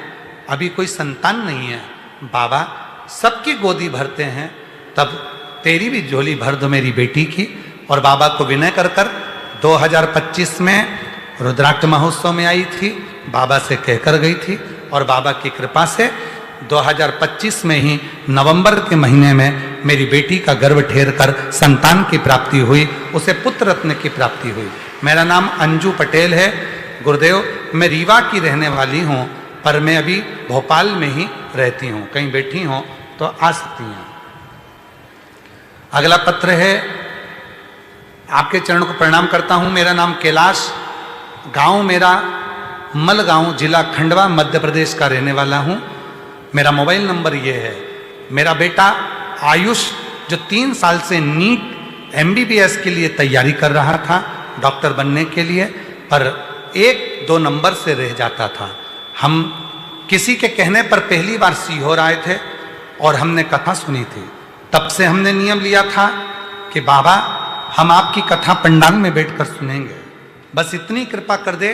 B: अभी कोई संतान नहीं है। बाबा सबकी गोदी भरते हैं, तब तेरी भी झोली भर दो मेरी बेटी की। और बाबा को विनय कर कर 2025 में रुद्राक्ष महोत्सव में आई थी, बाबा से कहकर गई थी। और बाबा की कृपा से 2025 में ही नवंबर के महीने में मेरी बेटी का गर्भ ठेर कर संतान की प्राप्ति हुई, उसे पुत्र रत्न की प्राप्ति हुई। मेरा नाम अंजू पटेल है। गुरुदेव, मैं रीवा की रहने वाली हूँ, पर मैं अभी भोपाल में ही रहती हूँ, कहीं बैठी हूँ तो आ सकती हैं। अगला पत्र है, आपके चरण को प्रणाम करता हूँ। मेरा नाम कैलाश, गांव मेरा मलगांव, जिला खंडवा, मध्य प्रदेश का रहने वाला हूँ। मेरा मोबाइल नंबर ये है। मेरा बेटा आयुष जो 3 साल से नीट MBBS के लिए तैयारी कर रहा था, डॉक्टर बनने के लिए, पर 1-2 नंबर से रह जाता था। हम किसी के कहने पर पहली बार सीहोर आए थे और हमने कथा सुनी थी। तब से हमने नियम लिया था कि बाबा हम आपकी कथा पंडाल में बैठकर सुनेंगे, बस इतनी कृपा कर दे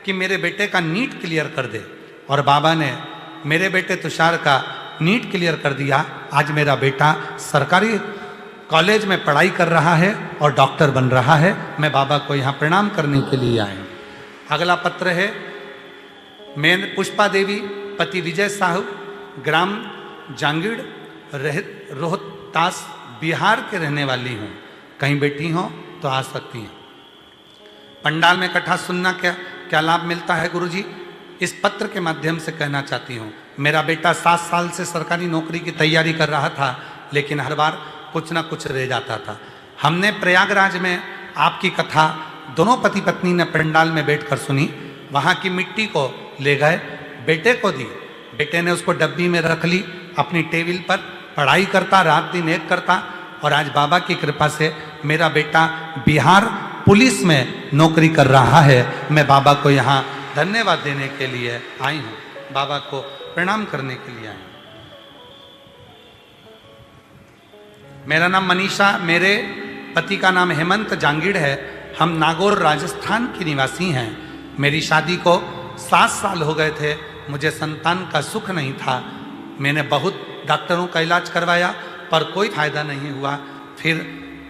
B: कि मेरे बेटे का नीट क्लियर कर दे। और बाबा ने मेरे बेटे तुषार का नीट क्लियर कर दिया। आज मेरा बेटा सरकारी कॉलेज में पढ़ाई कर रहा है और डॉक्टर बन रहा है। मैं बाबा को यहाँ प्रणाम करने के लिए आया हूँ। अगला पत्र है, मैं पुष्पा देवी, पति विजय साहू, ग्राम जांगीड़, रोहतास, बिहार के रहने वाली हूँ। कहीं बैठी हो तो आ सकती हैं। पंडाल में कथा सुनना क्या लाभ मिलता है गुरुजी? इस पत्र के माध्यम से कहना चाहती हूँ। मेरा बेटा 7 साल से सरकारी नौकरी की तैयारी कर रहा था, लेकिन हर बार कुछ ना कुछ रह जाता था। हमने प्रयागराज में आपकी कथा दोनों पति पत्नी ने पंडाल में बैठकर सुनी। वहाँ की मिट्टी को ले गए, बेटे को दी। बेटे ने उसको डब्बी में रख ली, अपनी टेबल पर पढ़ाई करता, रात दिन एक करता। और आज बाबा की कृपा से मेरा बेटा बिहार पुलिस में नौकरी कर रहा है। मैं बाबा को यहाँ धन्यवाद देने के लिए आई हूँ, बाबा को प्रणाम करने के लिए आई हूँ। मेरा नाम मनीषा, मेरे पति का नाम हेमंत जांगीड़ है। हम नागौर राजस्थान की निवासी हैं। मेरी शादी को 7 साल हो गए थे, मुझे संतान का सुख नहीं था। मैंने बहुत डॉक्टरों का इलाज करवाया पर कोई फायदा नहीं हुआ। फिर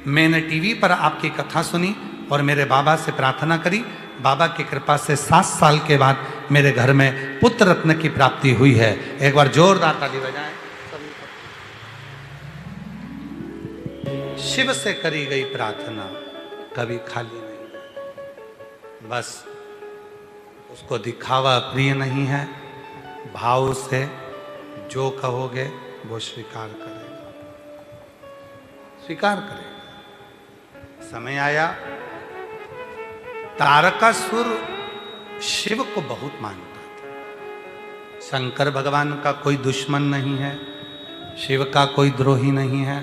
B: मैंने टीवी पर आपकी कथा सुनी और मेरे बाबा से प्रार्थना करी। बाबा की कृपा से 7 साल के बाद मेरे घर में पुत्र रत्न की प्राप्ति हुई है। एक बार जोरदार ताली बजाएं। शिव से करी गई प्रार्थना कभी खाली नहीं, बस उसको दिखावा प्रिय नहीं है। भाव से जो कहोगे वो स्वीकार करेगा, स्वीकार करेगा। समय आया, तारकासुर शिव को बहुत मानता था। शंकर भगवान का कोई दुश्मन नहीं है, शिव का कोई द्रोही नहीं है,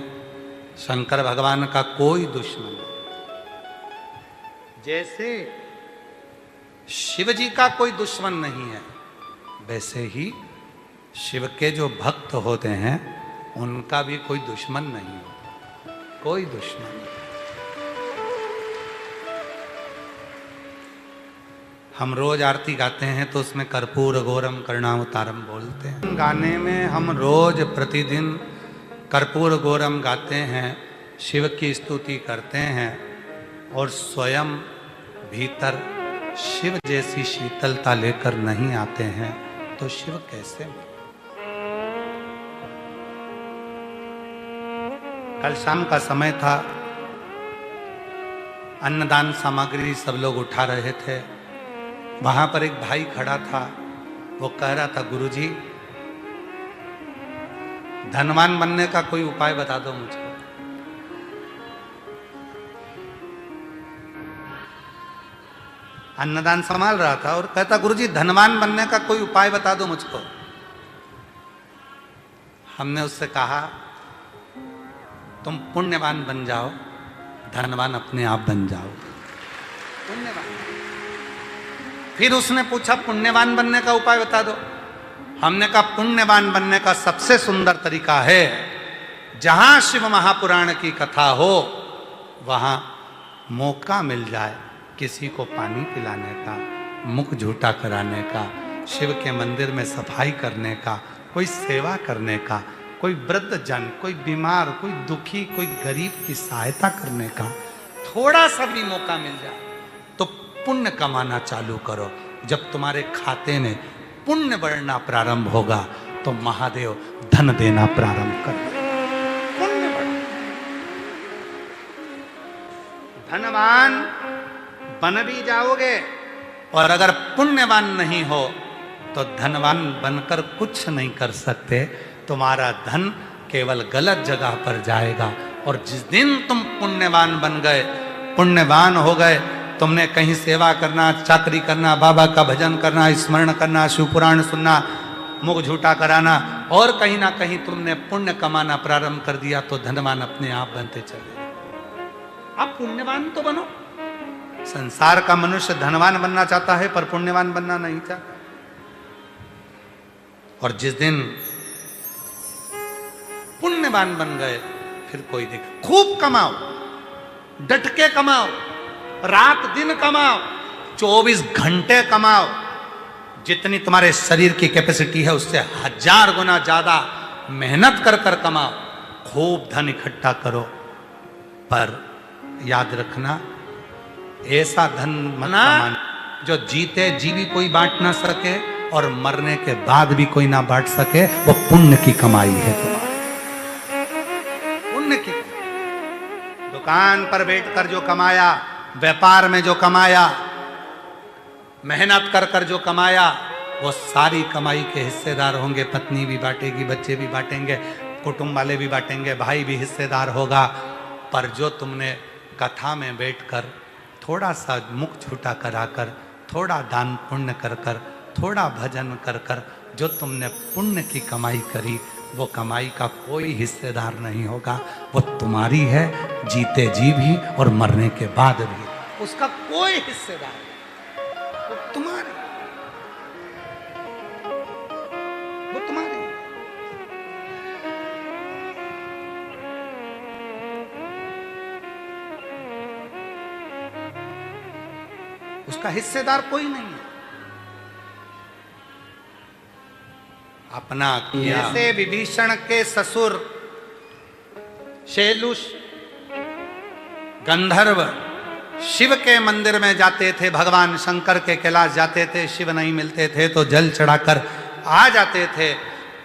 B: शंकर भगवान का कोई दुश्मन नहीं। जैसे शिव जी का कोई दुश्मन नहीं है, वैसे ही शिव के जो भक्त होते हैं उनका भी कोई दुश्मन नहीं होता, कोई दुश्मन नहीं। हम रोज आरती गाते हैं तो उसमें कर्पूर गौरम करुणावतारम बोलते हैं। गाने में हम रोज प्रतिदिन कर्पूर गौरम गाते हैं, शिव की स्तुति करते हैं और स्वयं भीतर शिव जैसी शीतलता लेकर नहीं आते हैं तो शिव कैसे मिले? कल शाम का समय था, अन्नदान सामग्री सब लोग उठा रहे थे। वहां पर एक भाई खड़ा था, वो कह रहा था गुरुजी धनवान बनने का कोई उपाय बता दो मुझको। अन्नदान संभाल रहा था और कहता गुरुजी धनवान बनने का कोई उपाय बता दो मुझको। हमने उससे कहा तुम पुण्यवान बन जाओ, धनवान अपने आप बन जाओ। पुण्यवान। फिर उसने पूछा पुण्यवान बनने का उपाय बता दो। हमने कहा पुण्यवान बनने का सबसे सुंदर तरीका है, जहां शिव महापुराण की कथा हो वहां मौका मिल जाए किसी को पानी पिलाने का, मुख झूठा कराने का, शिव के मंदिर में सफाई करने का, कोई सेवा करने का, कोई वृद्ध जन, कोई बीमार, कोई दुखी, कोई गरीब की सहायता करने का थोड़ा सा भी मौका मिल जाए तो पुण्य कमाना चालू करो। जब तुम्हारे खाते में पुण्य बढ़ना प्रारंभ होगा तो महादेव धन देना प्रारंभ कर पुण्य बढ़। धनवान बन भी जाओगे और अगर पुण्यवान नहीं हो तो धनवान बनकर कुछ नहीं कर सकते। तुम्हारा धन केवल गलत जगह पर जाएगा। और जिस दिन तुम पुण्यवान बन गए, पुण्यवान हो गए, तुमने कहीं सेवा करना, चाकरी करना, बाबा का भजन करना, स्मरण करना, शिव पुराण सुनना, मुख झूठा कराना और कहीं ना कहीं तुमने पुण्य कमाना प्रारंभ कर दिया तो धनवान अपने आप बनते चले। आप पुण्यवान तो बनो। संसार का मनुष्य धनवान बनना चाहता है पर पुण्यवान बनना नहीं चाहता। और जिस दिन पुण्यवान बन गए फिर कोई देख, खूब कमाओ, डट के कमाओ, रात दिन कमाओ, 24 घंटे कमाओ। जितनी तुम्हारे शरीर की कैपेसिटी है उससे 1000 गुना ज्यादा मेहनत कर कर कमाओ, खूब धन इकट्ठा करो। पर याद रखना ऐसा धन मत कमाना जो जीते जी भी कोई बांट ना सके और मरने के बाद भी कोई ना बांट सके। वो पुण्य की कमाई है तुम्हारी, पुण्य की। दुकान पर बैठकर जो कमाया, व्यापार में जो कमाया, मेहनत कर कर जो कमाया, वो सारी कमाई के हिस्सेदार होंगे। पत्नी भी बांटेगी, बच्चे भी बांटेंगे, कुटुंब वाले भी बांटेंगे, भाई भी हिस्सेदार होगा। पर जो तुमने कथा में बैठकर थोड़ा सा मुख झूठा कराकर, थोड़ा दान पुण्य कर कर, थोड़ा भजन कर कर जो तुमने पुण्य की कमाई करी, वो कमाई का कोई हिस्सेदार नहीं होगा। वो तुम्हारी है, जीते जी भी और मरने के बाद भी उसका कोई हिस्सेदार नहीं। वो तुम्हारी, वो तुम्हारी। उसका हिस्सेदार कोई नहीं है। अपना किया। ऐसे विभीषण के ससुर शैलुष गंधर्व शिव के मंदिर में जाते थे, भगवान शंकर के कैलाश जाते थे, शिव नहीं मिलते थे तो जल चढ़ाकर आ जाते थे।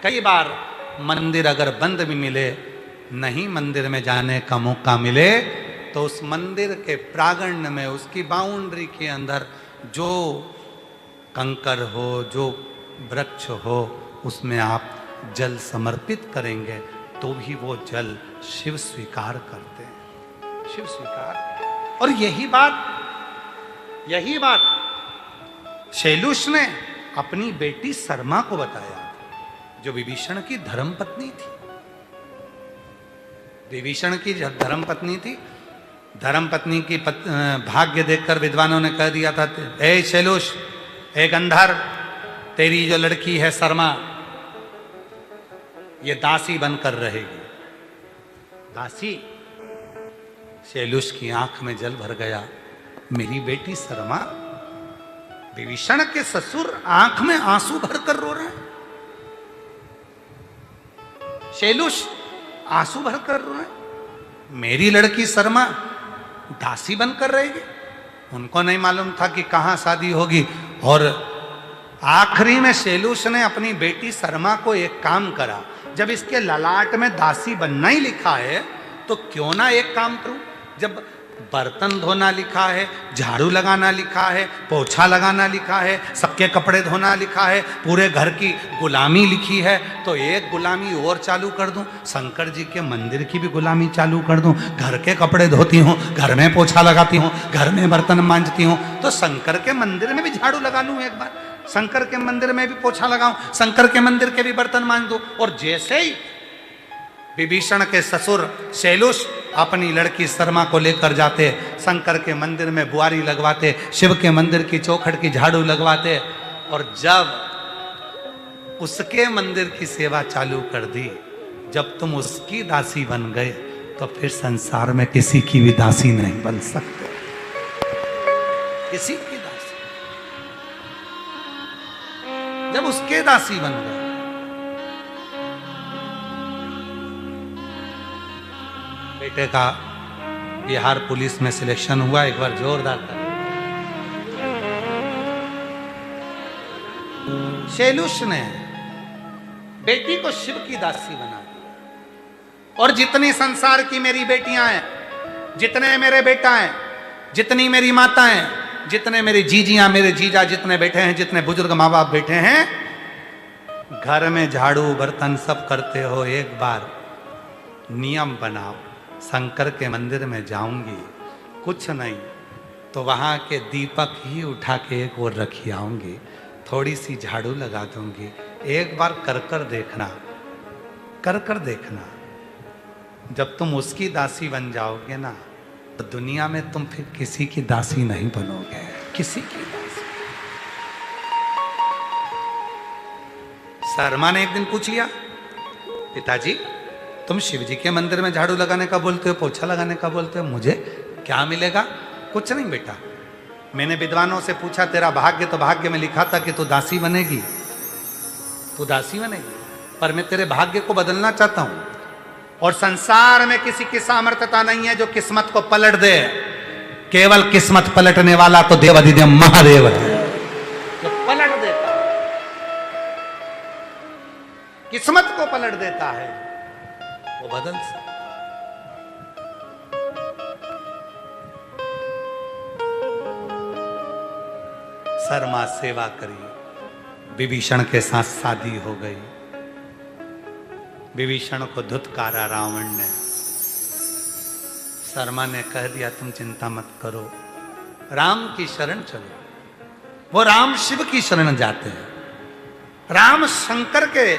B: कई बार मंदिर अगर बंद भी मिले, नहीं मंदिर में जाने का मौका मिले, तो उस मंदिर के प्रांगण में, उसकी बाउंड्री के अंदर जो कंकर हो, जो वृक्ष हो, उसमें आप जल समर्पित करेंगे तो भी वो जल शिव स्वीकार करते हैं, शिव स्वीकार। और यही बात शैलुष ने अपनी बेटी शर्मा को बताया, जो विभीषण की धर्मपत्नी थी। विभीषण की धर्मपत्नी थी। धर्मपत्नी की भाग्य देखकर विद्वानों ने कह दिया था, ए शैलुष, ए गंधर्व, तेरी जो लड़की है शर्मा, ये दासी बनकर रहेगी। दासी? शैलुष की आंख में जल भर गया। मेरी बेटी शर्मा? विभीषण के ससुर आंख में आंसू भरकर रो रहे हैं। शैलुष आंसू भरकर रो रहे हैं। मेरी लड़की शर्मा दासी बनकर रहेगी। उनको नहीं मालूम था कि कहां शादी होगी। और आखिरी में शैलुष ने अपनी बेटी शर्मा को एक काम करा, जब इसके ललाट में दासी बनना ही लिखा है तो क्यों ना एक काम करूं। जब बर्तन धोना लिखा है, झाड़ू लगाना लिखा है, पोछा लगाना लिखा है, सबके कपड़े धोना लिखा है, पूरे घर की गुलामी लिखी है, तो एक गुलामी और चालू कर दूं, शंकर जी के मंदिर की भी गुलामी चालू कर दूं। घर के कपड़े धोती हूँ, घर में पोछा लगाती हूँ, घर में बर्तन मांजती हूँ, तो शंकर के मंदिर में भी झाड़ू लगा लूं एक बार, शंकर के मंदिर में भी पोछा लगाऊं, शंकर के मंदिर के भी बर्तन मांज दूं। और जैसे ही विभीषण के ससुर शैलुष अपनी लड़की शर्मा को लेकर जाते, शंकर के मंदिर में बुआरी लगवाते, शिव के मंदिर की चौखट की झाड़ू लगवाते, और जब उसके मंदिर की सेवा चालू कर दी, जब तुम उसकी दासी बन गए, तो फिर संसार में किसी की भी दासी नहीं बन सकते, किसी की दासी। जब उसके दासी बन गए, बेटे का बिहार पुलिस में सिलेक्शन हुआ, एक बार जोरदार था। शैलुष ने बेटी को शिव की दासी बना दिया। और जितनी संसार की मेरी बेटियां हैं, जितने मेरे बेटा हैं, जितनी मेरी माता हैं, जितने मेरी जीजियां, मेरे जीजा जितने बैठे हैं, जितने बुजुर्ग माँ बाप बैठे हैं, घर में झाड़ू बर्तन सब करते हो, एक बार नियम बनाओ, शंकर के मंदिर में जाऊंगी, कुछ नहीं तो वहां के दीपक ही उठा के एक और रखी आऊंगी, थोड़ी सी झाड़ू लगा दूंगी, एक बार कर कर देखना, कर कर देखना। जब तुम उसकी दासी बन जाओगे ना, तो दुनिया में तुम फिर किसी की दासी नहीं बनोगे, किसी की दासी। शर्मा ने एक दिन पूछ लिया, पिताजी तुम शिव जी के मंदिर में झाड़ू लगाने का बोलते हो, पोछा लगाने का बोलते हो, मुझे क्या मिलेगा? कुछ नहीं बेटा, मैंने विद्वानों से पूछा, तेरा भाग्य तो भाग्य में लिखा था कि तू दासी बनेगी, तू दासी बनेगी, पर मैं तेरे भाग्य को बदलना चाहता हूं। और संसार में किसी की सामर्थ्यता नहीं है जो किस्मत को पलट दे, केवल किस्मत पलटने वाला तो देवाधिदेव महादेव है, जो पलट देता है, किस्मत को पलट देता है, वो बदल सकता। शर्मा सेवा करी, विभीषण के साथ शादी हो गई। विभीषण को धुतकारा रावण ने। शर्मा ने कह दिया तुम चिंता मत करो, राम की शरण चलो। वो राम शिव की शरण जाते हैं, राम शंकर के,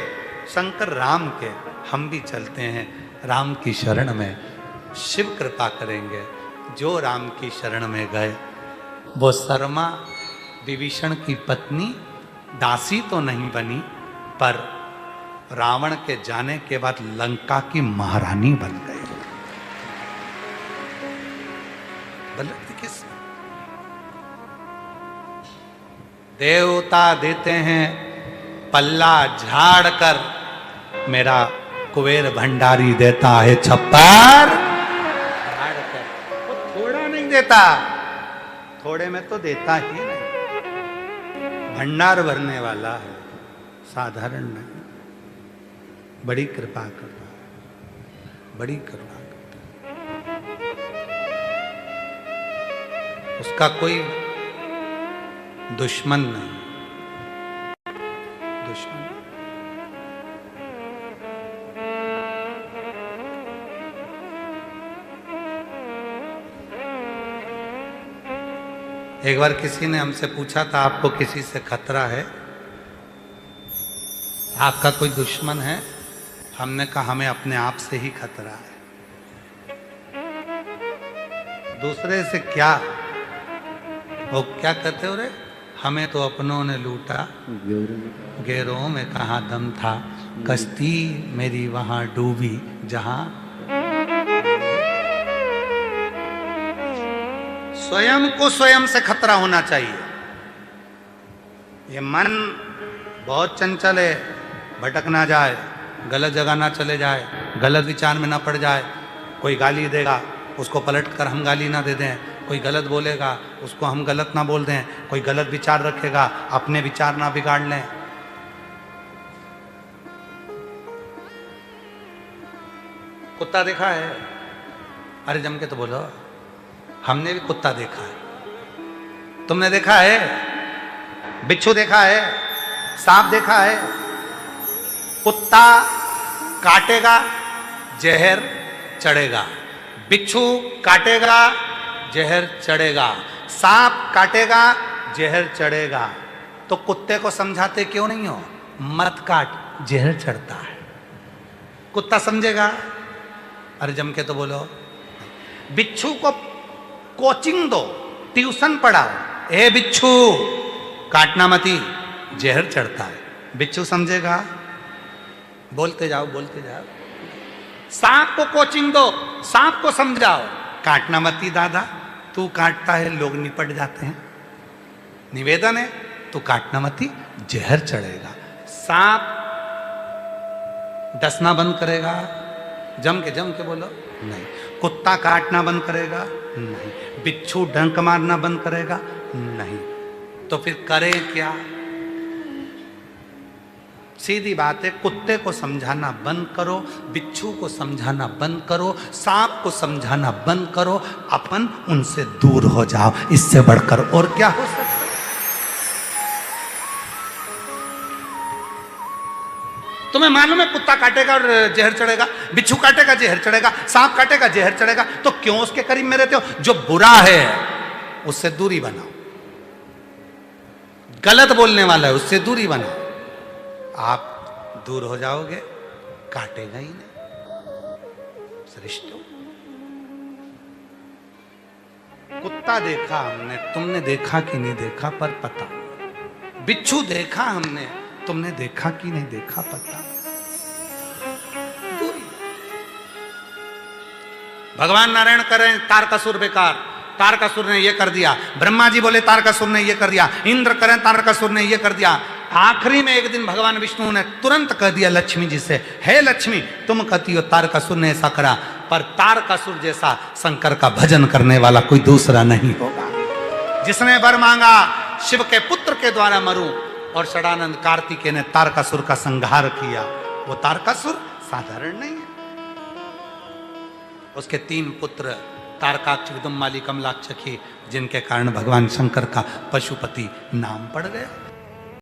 B: शंकर राम के, हम भी चलते हैं राम की शरण में, शिव कृपा करेंगे। जो राम की शरण में गए, वो शर्मा विभीषण की पत्नी दासी तो नहीं बनी, पर रावण के जाने के बाद लंका की महारानी बन गई। किस देवता देते हैं पल्ला झाड़ कर मेरा कुबेर भंडारी देता है छप्पर झाड़ कर। वो थोड़ा नहीं देता, थोड़े में तो देता ही नहीं, भंडार भरने वाला है, साधारण नहीं। बड़ी कृपा करता है, बड़ी करुणा करता है। उसका कोई दुश्मन नहीं, दुश्मन। एक बार किसी ने हमसे पूछा था, आपको किसी से खतरा है, आपका कोई दुश्मन है? हमने कहा हमें अपने आप से ही खतरा है, दूसरे से क्या। वो क्या कहते हो रे, हमें तो अपनों ने लूटा, गैरों में कहाँ दम था, कश्ती मेरी वहां डूबी जहां। स्वयं को स्वयं से खतरा होना चाहिए। ये मन बहुत चंचल है, भटक ना जाए, गलत जगह ना चले जाए, गलत विचार में ना पड़ जाए। कोई गाली देगा, उसको पलट कर हम गाली ना दे दें, कोई गलत बोलेगा, उसको हम गलत ना बोल दें, कोई गलत विचार रखेगा, अपने विचार ना बिगाड़ लें। कुत्ता देखा है? अरे जम के तो बोलो, हमने भी कुत्ता देखा है। तुमने देखा है? बिच्छू देखा है? सांप देखा है? कुत्ता काटेगा, जहर चढ़ेगा, बिच्छू काटेगा, जहर चढ़ेगा, सांप काटेगा, जहर चढ़ेगा। तो कुत्ते को समझाते क्यों नहीं हो, मत काट, जहर चढ़ता है। कुत्ता समझेगा? अरे जम के तो बोलो। बिच्छू को कोचिंग दो, ट्यूशन पढ़ाओ, ए बिच्छू काटना मती, जहर चढ़ता है। बिच्छू समझेगा? बोलते जाओ, बोलते जाओ। सांप को कोचिंग दो, सांप को समझाओ, काटना मती दादा, तू काटता है लोग निपट जाते हैं, निवेदन है, तू काटना मती, जहर चढ़ेगा। सांप डसना बंद करेगा? जम के बोलो, नहीं। कुत्ता काटना बंद करेगा? नहीं। बिच्छू डंक मारना बंद करेगा? नहीं। तो फिर करे क्या? सीधी बात है, कुत्ते को समझाना बंद करो, बिच्छू को समझाना बंद करो, सांप को समझाना बंद करो, अपन उनसे दूर हो जाओ। इससे बढ़कर और क्या हो सकता है? तुम्हें मालूम है कुत्ता काटेगा और जहर चढ़ेगा, बिच्छू काटेगा जहर चढ़ेगा, सांप काटेगा जहर चढ़ेगा, तो क्यों उसके करीब में रहते हो? जो बुरा है उससे दूरी बनाओ, गलत बोलने वाला है उससे दूरी बनाओ, आप दूर हो जाओगे, काटेगा ही नहीं। सृष्टि कुत्ता देखा हमने, तुमने देखा कि नहीं देखा पर पता। बिच्छू देखा हमने, तुमने देखा कि नहीं देखा पता। भगवान नारायण करें तारकासुर बेकार, तारकासुर ने ये कर दिया, ब्रह्मा जी बोले तारकासुर ने ये कर दिया, इंद्र करें तारकासुर ने ये कर दिया। आखिरी में एक दिन भगवान विष्णु ने तुरंत कह दिया लक्ष्मी जी से, हे लक्ष्मी तुम कहती हो तारकासुर ने ऐसा करा, पर तारकासुर जैसा शंकर का भजन करने वाला कोई दूसरा नहीं होगा। जिसने वर मांगा शिव के पुत्र के द्वारा मरूं, और षडानंद कार्तिकेय ने तारकासुर का संहार किया। वो तारकासुर साधारण नहीं है। उसके 3 पुत्र तारकाक्ष, विदुम्माली, कमलाक्षी, जिनके कारण भगवान शंकर का पशुपति नाम पड़ गया।